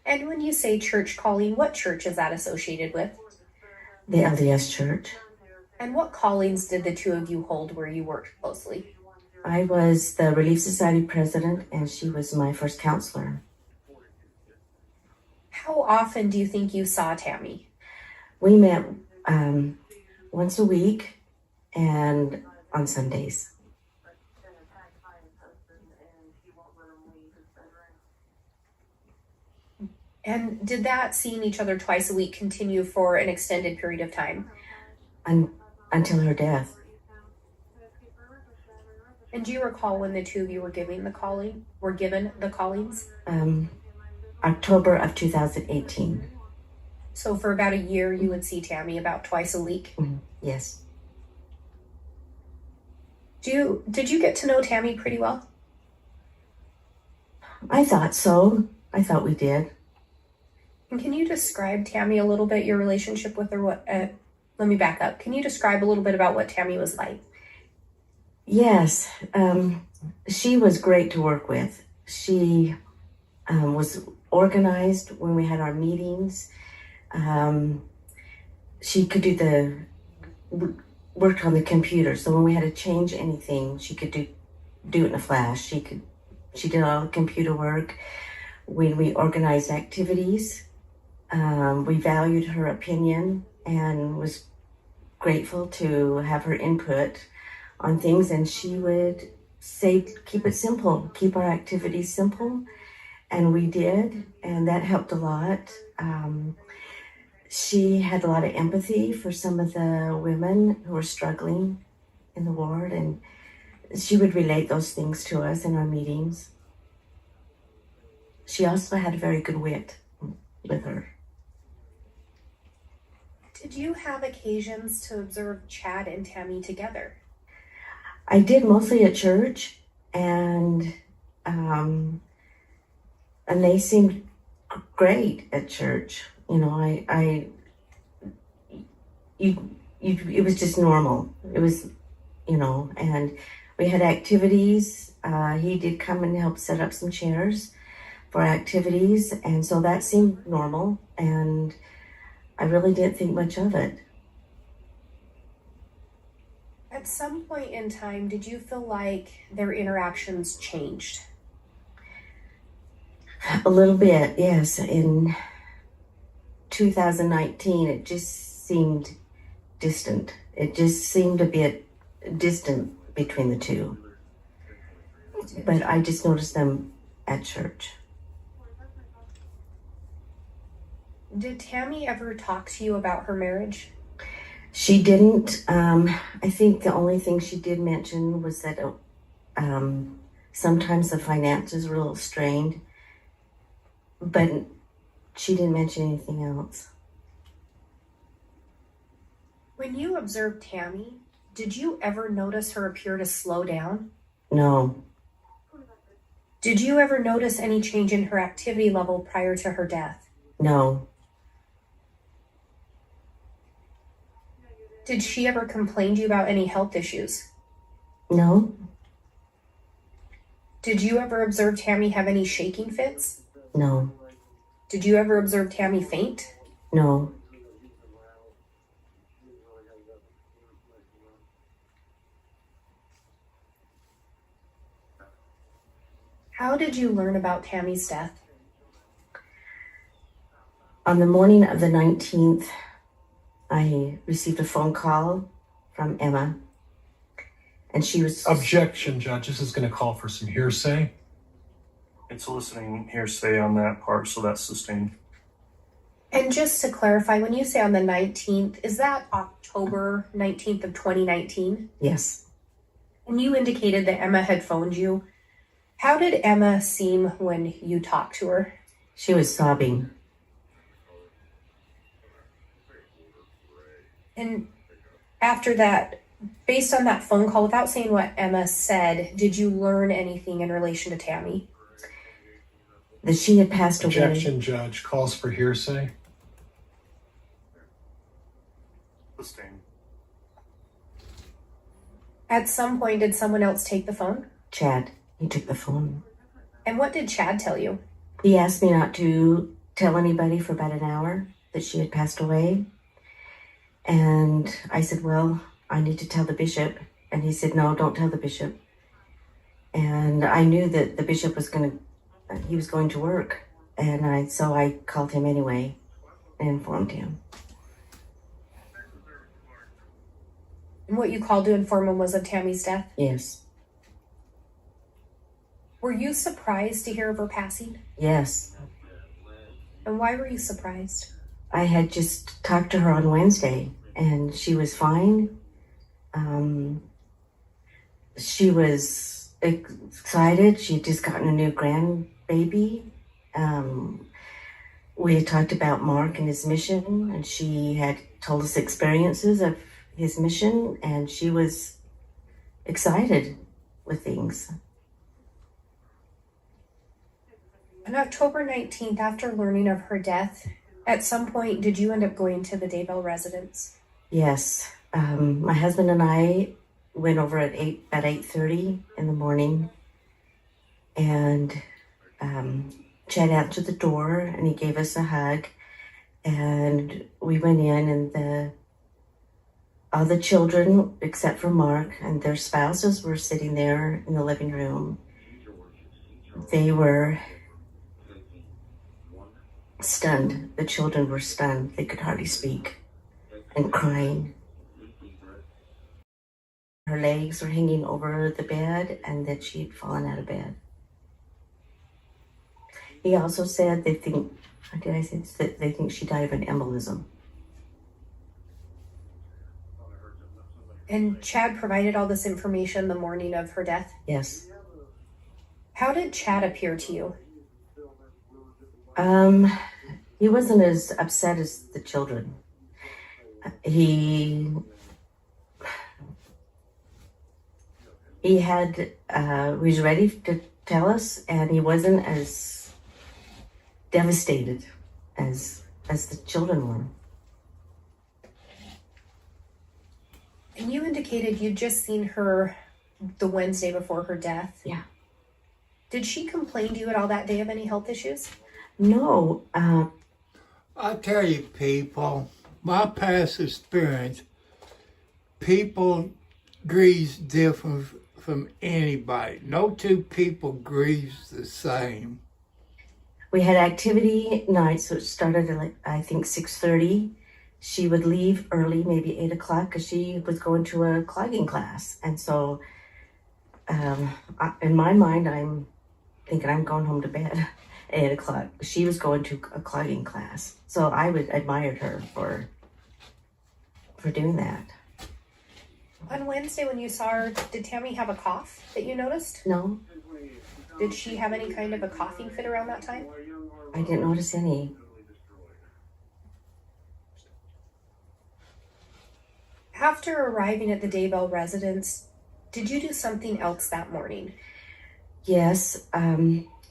And when you say church calling, what church is that associated with? The LDS church. And what callings did the two of you hold where you worked closely? I was the Relief Society president, and she was my first counselor. How often do you think you saw Tammy? We met once a week and on Sundays. And did that seeing each other twice a week continue for an extended period of time? Until her death. And do you recall when the two of you were given the callings? October of 2018. So for about a year, you would see Tammy about twice a week? Mm-hmm. Yes. Did you get to know Tammy pretty well? I thought so. I thought we did. And can you describe, Tammy, a little bit your relationship with her? Let me back up. Can you describe a little bit about what Tammy was like? Yes. She was great to work with. She was organized when we had our meetings. She could do worked on the computer. So when we had to change anything, she could do it in a flash. She did all the computer work. When we organized activities, we valued her opinion and was grateful to have her input on things. And she would say, keep it simple, keep our activities simple. And we did, and that helped a lot. She had a lot of empathy for some of the women who were struggling in the ward, and she would relate those things to us in our meetings. She also had a very good wit with her. Did you have occasions to observe Chad and Tammy together? I did, mostly at church, and they seemed great at church. You know, it was just normal. It was, and we had activities. He did come and help set up some chairs for activities, and so that seemed normal, and I really didn't think much of it. At some point in time, did you feel like their interactions changed? A little bit, yes. In 2019, it just seemed distant. It just seemed a bit distant between the two. But I just noticed them at church. Did Tammy ever talk to you about her marriage? She didn't. I think the only thing she did mention was that sometimes the finances were a little strained, but she didn't mention anything else. When you observed Tammy, did you ever notice her appear to slow down? No. Did you ever notice any change in her activity level prior to her death? No. Did she ever complain to you about any health issues? No, Did you ever observe Tammy have any shaking fits? no, Did you ever observe Tammy faint? no. How did you learn about Tammy's death? On the morning of the 19th, I received a phone call from Emma, and she was... Objection, Judge. This is going to call for some hearsay. It's eliciting hearsay on that part, so that's sustained. And just to clarify, when you say on the 19th, is that October 19th of 2019? Yes. And you indicated that Emma had phoned you. How did Emma seem when you talked to her? She was sobbing. And after that, based on that phone call, without saying what Emma said, did you learn anything in relation to Tammy? That she had passed away. Objection, Judge. Calls for hearsay. Sustained. At some point, did someone else take the phone? Chad, he took the phone. And what did Chad tell you? He asked me not to tell anybody for about an hour that she had passed away. And I said, well, I need to tell the bishop. And he said, no, don't tell the bishop. And I knew that the bishop was going to work. And so I called him anyway and informed him. And what you called to inform him was of Tammy's death? Yes. Were you surprised to hear of her passing? Yes. And why were you surprised? I had just talked to her on Wednesday, and she was fine. She was excited. She had just gotten a new grandbaby. We had talked about Mark and his mission, and she had told us experiences of his mission, and she was excited with things. On October 19th, after learning of her death, at some point, did you end up going to the Daybell residence? Yes. My husband and I went over at 8:30 in the morning, and Chad answered the door, and he gave us a hug, and we went in, and all the children, except for Mark and their spouses, were sitting there in the living room. They were stunned. The children were stunned. They could hardly speak and crying. Her legs were hanging over the bed, and that she'd fallen out of bed. He also said they think she died of an embolism. And Chad provided all this information the morning of her death? Yes. How did Chad appear to you? He wasn't as upset as the children. He was ready to tell us, and he wasn't as devastated as the children were. And you indicated you'd just seen her the Wednesday before her death. Yeah. Did she complain to you at all that day of any health issues? No. I tell you, people, my past experience, people grieves different from anybody. No two people grieves the same. We had activity nights, so it started at I think 6:30. She would leave early, maybe 8 o'clock, because she was going to a clogging class. And so in my mind, I'm thinking I'm going home to bed at 8 o'clock. She was going to a clogging class. So I admired her for doing that. On Wednesday when you saw her, did Tammy have a cough that you noticed? No, Did she have any kind of a coughing fit around that time? I didn't notice any. After arriving at the Daybell residence, did you do something else that morning? Yes,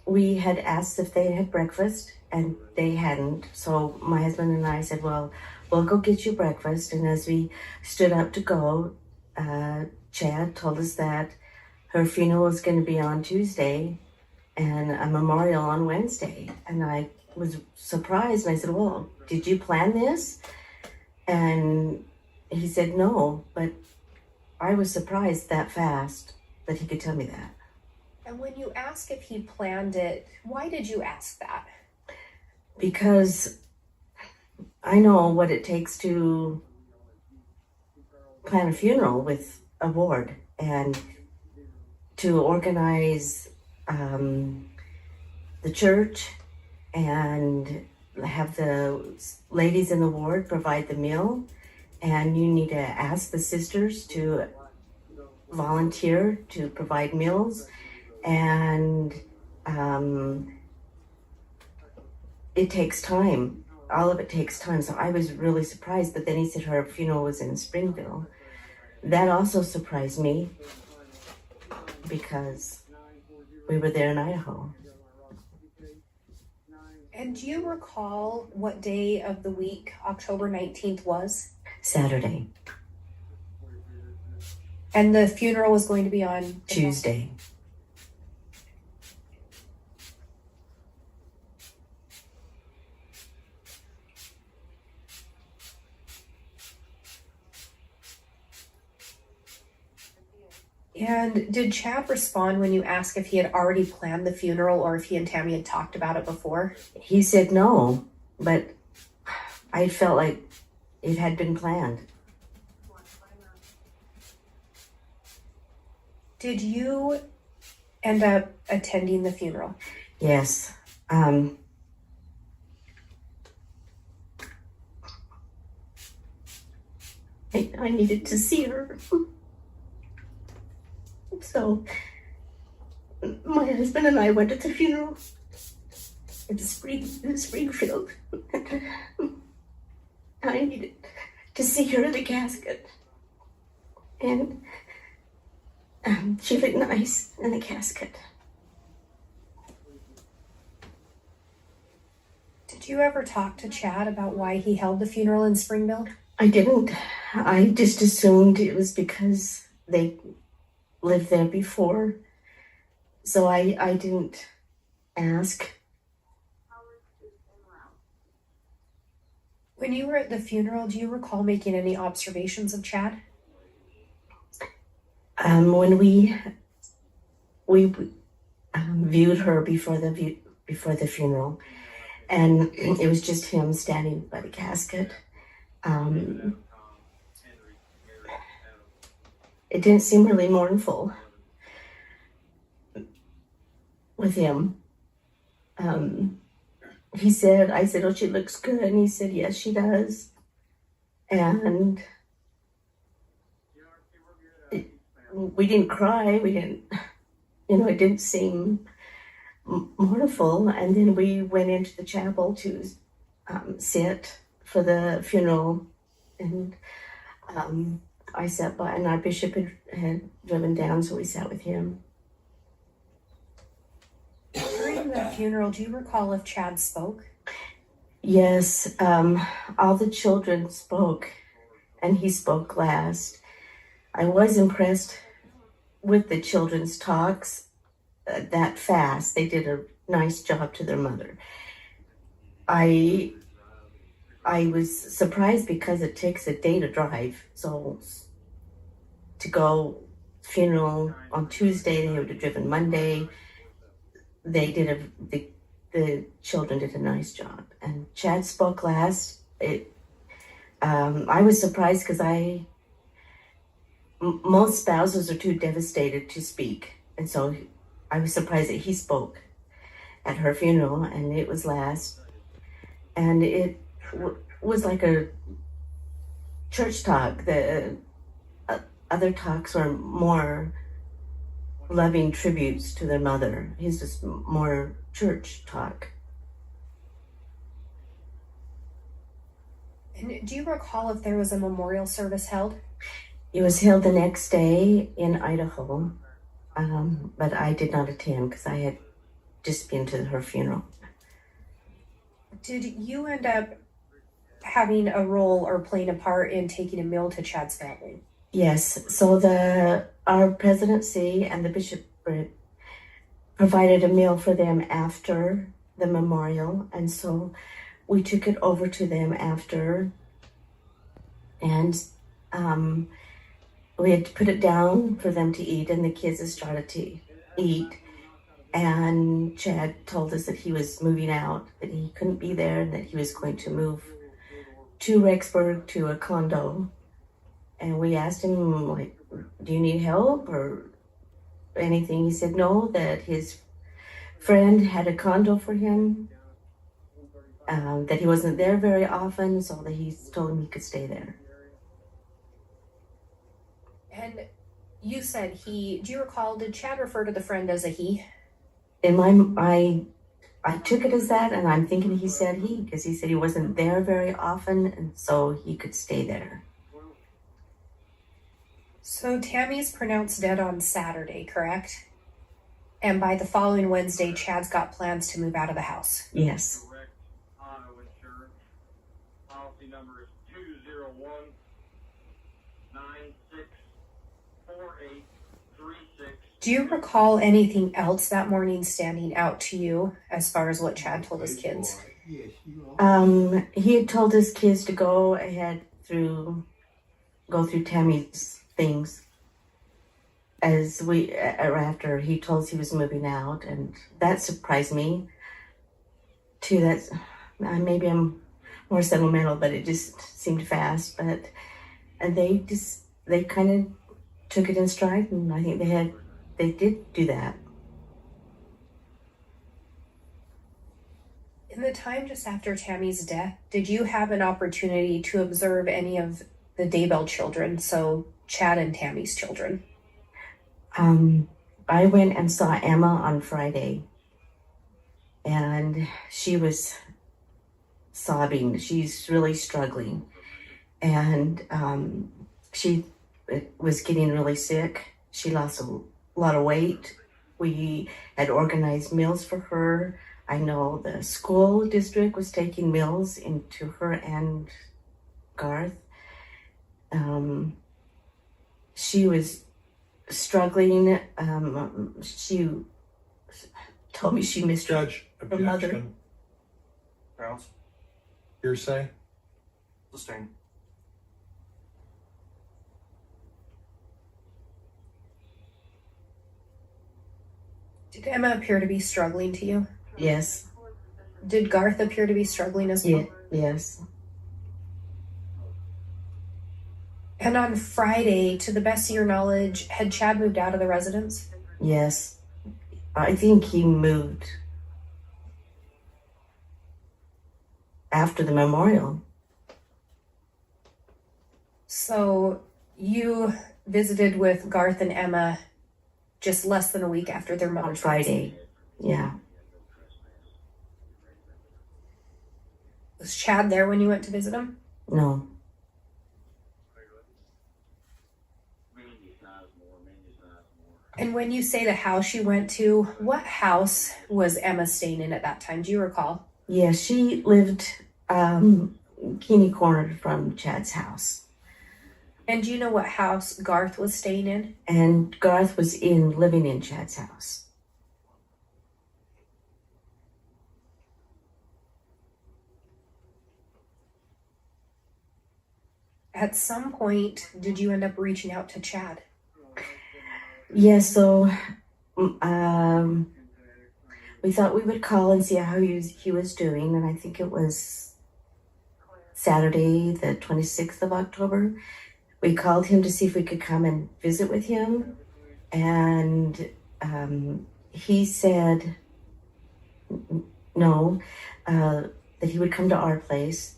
we had asked if they had breakfast, and they hadn't. So my husband and I said, well, we'll go get you breakfast. And as we stood up to go, Chad told us that her funeral was going to be on Tuesday and a memorial on Wednesday. And I was surprised, and I said, well, did you plan this? And he said, no, but I was surprised that fast that he could tell me that. And when you ask if he planned it, why did you ask that? Because I know what it takes to plan a funeral with a ward and to organize the church and have the ladies in the ward provide the meal. And you need to ask the sisters to volunteer to provide meals. And it takes time. All of it takes time. So I was really surprised. But then he said her funeral was in Springville. That also surprised me because we were there in Idaho. And do you recall what day of the week October 19th was? Saturday. And the funeral was going to be on Tuesday. And did Chad respond when you asked if he had already planned the funeral or if he and Tammy had talked about it before? He said no, but I felt like it had been planned. Did you end up attending the funeral? Yes. I needed to see her. So my husband and I went to the funeral in Springfield. I needed to see her in the casket. And she looked nice in the casket. Did you ever talk to Chad about why he held the funeral in Springville? I didn't. I just assumed it was because they lived there before. So I didn't ask. When you were at the funeral, do you recall making any observations of Chad? When we viewed her before the funeral, and it was just him standing by the casket. It didn't seem really mournful with him. I said, oh, she looks good. And he said, yes, she does. And we didn't cry. We didn't, it didn't seem mournful. And then we went into the chapel to sit for the funeral. And I sat by, and our bishop had driven down, so we sat with him. During the funeral, do you recall if Chad spoke? Yes, all the children spoke, and he spoke last. I was impressed with the children's talks that fast. They did a nice job to their mother. I was surprised because it takes a day to drive. So to go funeral on Tuesday, they would have driven Monday. They did the children did a nice job. And Chad spoke last. I was surprised because most spouses are too devastated to speak. And so I was surprised that he spoke at her funeral, and it was last. And it was like a church talk. The other talks were more loving tributes to their mother. His was more church talk. And do you recall if there was a memorial service held? It was held the next day in Idaho, but I did not attend because I had just been to her funeral. Did you end up having a role or playing a part in taking a meal to Chad's family? Yes. So our presidency and the bishopric provided a meal for them after the memorial, and so we took it over to them after, and we had to put it down for them to eat, and the kids had started to eat. And Chad told us that he was moving out, that he couldn't be there, and that he was going to move to Rexburg to a condo. And we asked him, like, do you need help or anything? He said no, that his friend had a condo for him, that he wasn't there very often, so that he told him he could stay there. And you said do you recall, did Chad refer to the friend as a he? In I took it as that, and I'm thinking he said he, because he said he wasn't there very often, and so he could stay there. So Tammy's pronounced dead on Saturday, correct? And by the following Wednesday, Chad's got plans to move out of the house. Yes. Auto insurance. Policy number is 201-964836. Do you recall anything else that morning standing out to you as far as what Chad told his kids? Yes, you are. He had told his kids to go through Tammy's things after he told us he was moving out, and that surprised me too. That's maybe I'm more sentimental, but it just seemed fast. And they kind of took it in stride, and I think they did do that. In the time just after Tammy's death, did you have an opportunity to observe any of the Daybell children, so Chad and Tammy's children? I went and saw Emma on Friday, and she was sobbing. She's really struggling, and she was getting really sick. She lost a lot of weight. We had organized meals for her. I know the school district was taking meals into her and Garth. She was struggling. She told me she missed Judge, her mother. objection, Grounds? hearsay. Sustained. Did Emma appear to be struggling to you? Yes. Did Garth appear to be struggling as well? Yes. And on Friday, to the best of your knowledge, had Chad moved out of the residence? Yes. I think he moved after the memorial. So you visited with Garth and Emma just less than a week after their On mother's Friday. Yeah. Was Chad there when you went to visit him? No. And when you say the house you went to, what house was Emma staying in at that time? Do you recall? Yeah, she lived Keeney cornered from Chad's house. And do you know what house Garth was staying in? And Garth was living in Chad's house. At some point, did you end up reaching out to Chad? Yeah, so we thought we would call and see how he was doing, and I think it was Saturday, the 26th of October. We called him to see if we could come and visit with him, and he said no, that he would come to our place.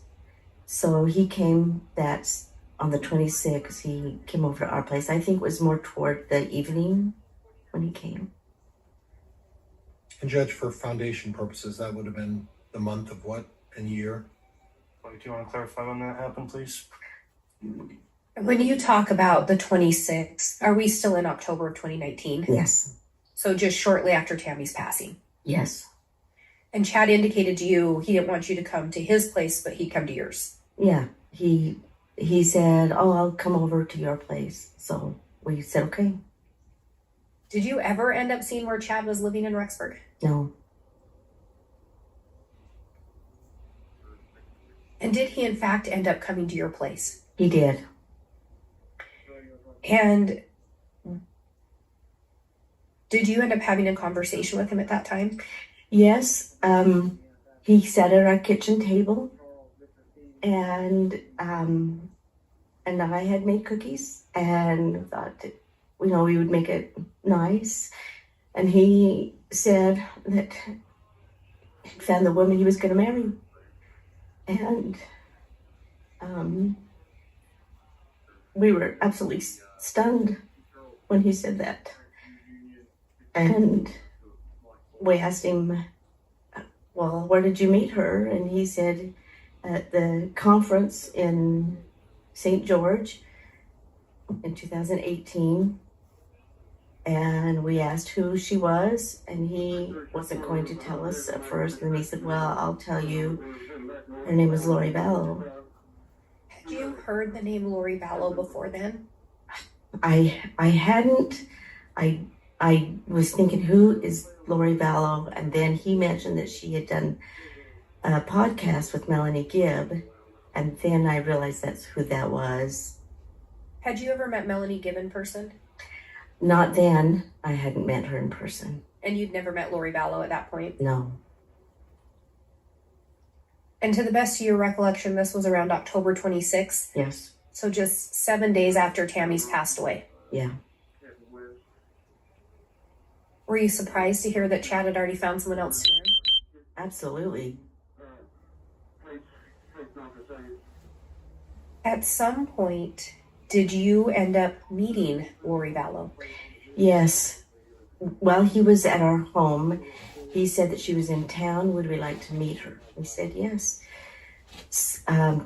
So he came, that's on the 26th, he came over to our place. I think it was more toward the evening when he came. And Judge, for foundation purposes, that would have been the month of what and year? Do you want to clarify when that happened, please? When you talk about the 26th, are we still in October of 2019? Yes. So just shortly after Tammy's passing. Yes. And Chad indicated to you he didn't want you to come to his place, but he'd come to yours. Yeah, he said, "Oh, I'll come over to your place." So we said, "Okay." Did you ever end up seeing where Chad was living in Rexburg? No, And did he in fact end up coming to your place? he did. And did you end up having a conversation with him at that time? Yes, he sat at our kitchen table, and I had made cookies and thought that, we would make it nice. And he said that he'd found the woman he was going to marry. And we were absolutely stunned when he said that. And we asked him, "Well, where did you meet her?" And he said, "At the conference in St. George in 2018. And we asked who she was, and he wasn't going to tell us at first. And then he said, "Well, I'll tell you. Her name was Lori Vallow." Had you heard the name Lori Vallow before then? I hadn't. I was thinking, who is Lori Vallow? And then he mentioned that she had done a podcast with Melanie Gibb, and then I realized that's who that was. Had you ever met Melanie Gibb in person? Not then. I hadn't met her in person. And you'd never met Lori Vallow at that point? No. And to the best of your recollection, this was around October 26th. Yes. So just 7 days after Tammy's passed away. Yeah. Were you surprised to hear that Chad had already found someone else to marry? Absolutely. At some point, did you end up meeting Lori Vallow? Yes. While he was at our home, he said that she was in town. Would we like to meet her? We said yes.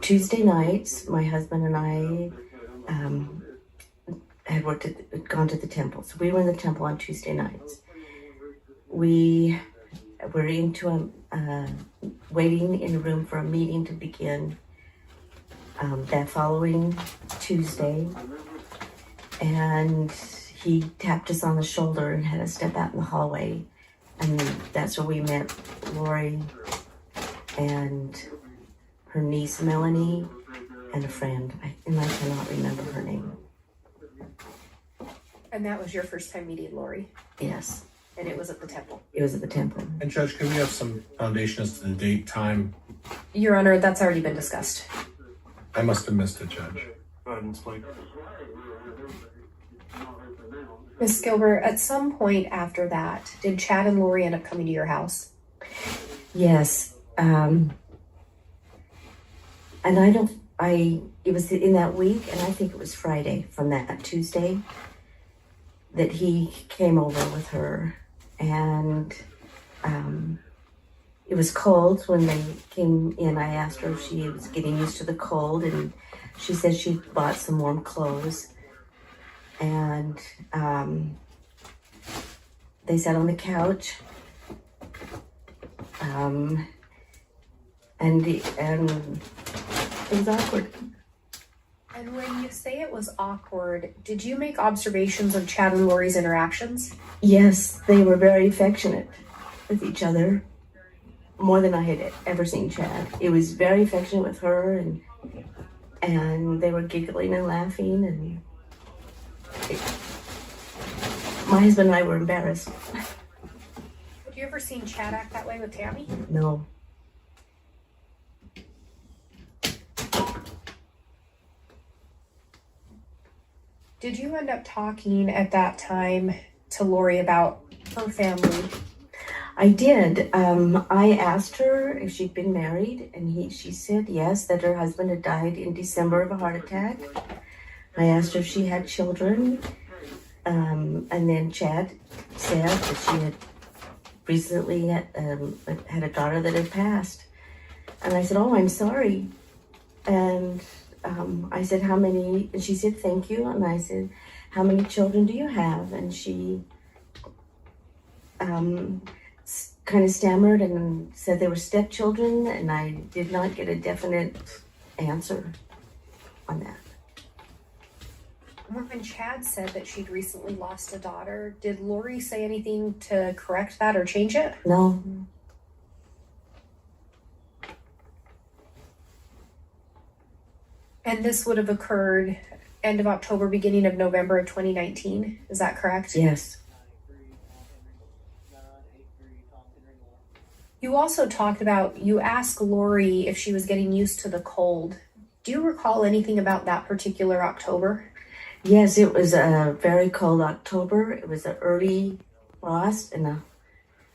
Tuesday nights, my husband and I had gone to the temple. So we were in the temple on Tuesday nights. We were waiting in a room for a meeting to begin that following Tuesday. And he tapped us on the shoulder and had us step out in the hallway. And that's where we met Lori and her niece Melanie and a friend. And I cannot remember her name. And that was your first time meeting Lori? Yes. And it was at the temple? It was at the temple. And Judge, can we have some foundation as to the date, time? Your Honor, that's already been discussed. I must have missed it, Judge. Go ahead and speak. Ms. Gilbert, at some point after that, did Chad and Lori end up coming to your house? Yes. And it was in that week, and I think it was Friday from that Tuesday that he came over with her. And it was cold when they came in. I asked her if she was getting used to the cold, and she said she bought some warm clothes. And they sat on the couch. And it was awkward. And when you say it was awkward, did you make observations of Chad and Lori's interactions? Yes, they were very affectionate with each other, more than I had ever seen Chad. It was very affectionate with her, and they were giggling and laughing, and my husband and I were embarrassed. Have you ever seen Chad act that way with Tammy? No. Did you end up talking at that time to Lori about her family? I did. I asked her if she'd been married, and she said yes, that her husband had died in December of a heart attack. I asked her if she had children, and then Chad said that she had recently had a daughter that had passed. And I said, "Oh, I'm sorry." And I said, "How many?" And she said, "Thank you." And I said, "How many children do you have?" And she kind of stammered and said they were stepchildren, and I did not get a definite answer on that. When Chad said that she'd recently lost a daughter, did Lori say anything to correct that or change it? No. And this would have occurred end of October, beginning of November of 2019. Is that correct? Yes. You also talked about, you asked Lori if she was getting used to the cold. Do you recall anything about that particular October? Yes, it was a very cold October. It was an early frost and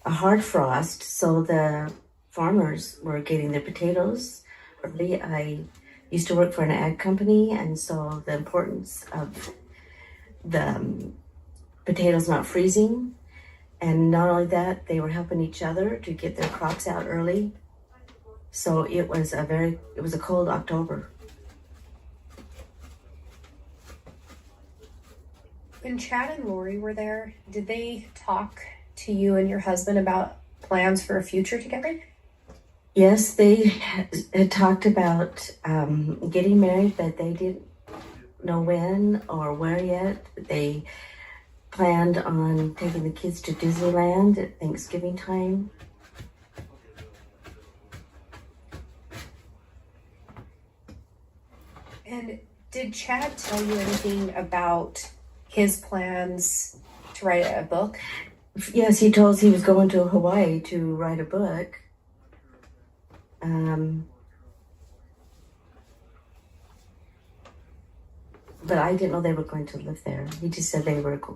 a hard frost, so the farmers were getting their potatoes early. I used to work for an ag company, and so the importance of the potatoes not freezing, and not only that, they were helping each other to get their crops out early. So it was a cold October. When Chad and Lori were there, did they talk to you and your husband about plans for a future together? Yes, they had talked about getting married, but they didn't know when or where yet. They planned on taking the kids to Disneyland at Thanksgiving time. And did Chad tell you anything about his plans to write a book? Yes, he told us he was going to Hawaii to write a book. But I didn't know they were going to live there. He just said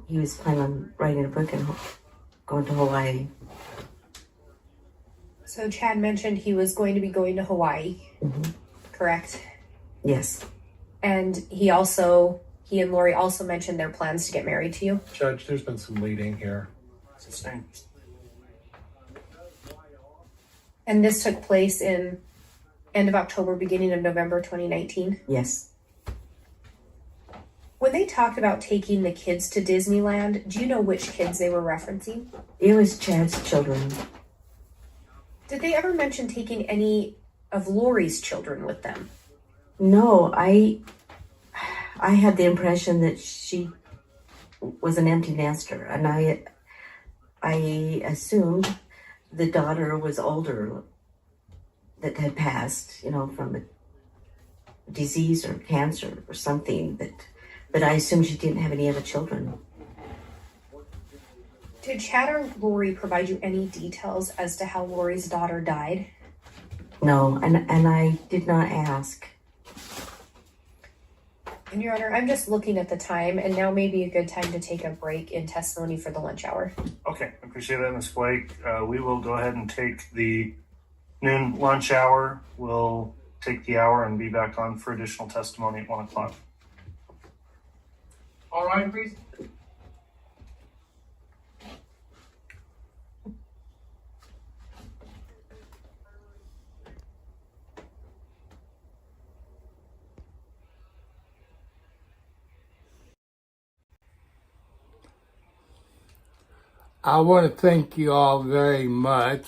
he was planning on writing a book and going to Hawaii. So Chad mentioned he was going to be going to Hawaii, correct? Yes. And he and Lori also mentioned their plans to get married to you. Judge, there's been some leading here. Sustained. And this took place in end of October, beginning of November 2019. Yes. When they talked about taking the kids to Disneyland, do you know which kids they were referencing? It was Chad's children. Did they ever mention taking any of Lori's children with them? No, I had the impression that she was an empty nester, and I assumed the daughter was older that had passed, from a disease or cancer or something, but I assumed she didn't have any other children. Did Chad or Lori provide you any details as to how Lori's daughter died? No, and I did not ask. And Your Honor, I'm just looking at the time, and now may be a good time to take a break in testimony for the lunch hour. Okay, I appreciate that, Ms. Blake. We will go ahead and take the noon lunch hour. We'll take the hour and be back on for additional testimony at 1 o'clock. All right, please. I want to thank you all very much.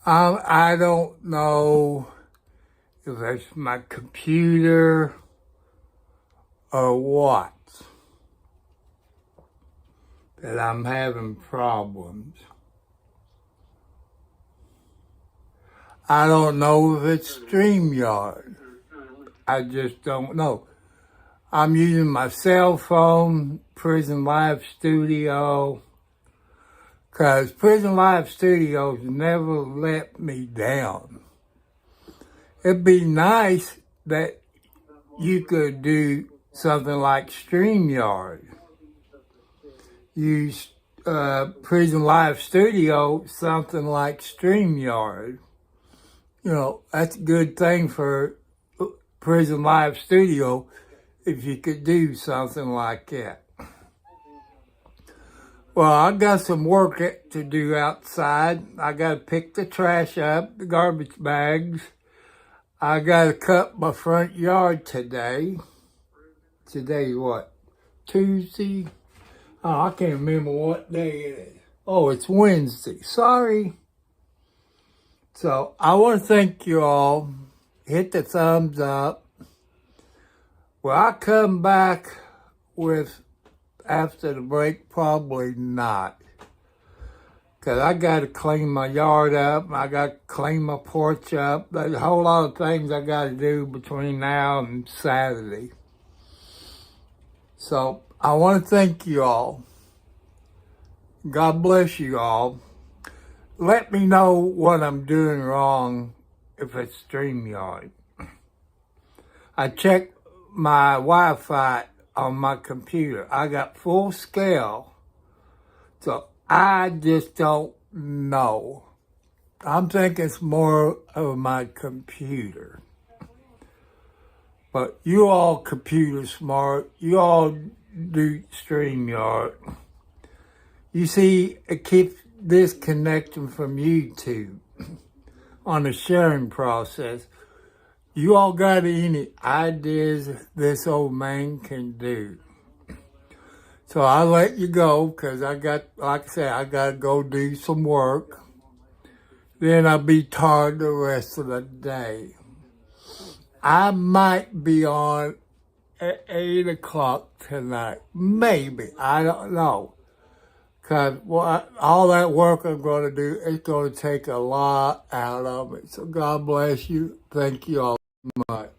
I don't know if it's my computer or what, that I'm having problems. I don't know if it's StreamYard. I just don't know. I'm using my cell phone, Prison Live Studio, because Prison Live Studios never let me down. It'd be nice that you could do something like StreamYard. Use Prison Live Studio, something like StreamYard. That's a good thing for Prison Live Studio if you could do something like that. Well, I got some work to do outside. I got to pick the trash up, the garbage bags. I got to cut my front yard today. Today's what? Tuesday? Oh, I can't remember what day it is. oh, it's Wednesday. Sorry. So I want to thank you all. Hit the thumbs up. Will I come back with after the break? Probably not. Because I got to clean my yard up. I got to clean my porch up. There's a whole lot of things I got to do between now and Saturday. So I want to thank you all. God bless you all. Let me know what I'm doing wrong if it's StreamYard. I checked my Wi-Fi on my computer. I got full scale. So I just don't know. I'm thinking it's more of my computer. But you all computer smart. You all do StreamYard. You see, it keeps disconnecting from YouTube on the sharing process. You all got any ideas this old man can do? So I'll let you go because I got, like I said, I got to go do some work. Then I'll be tired the rest of the day. I might be on at 8 o'clock tonight. Maybe. I don't know. Because all that work I'm going to do, it's going to take a lot out of it. So God bless you. Thank you all much.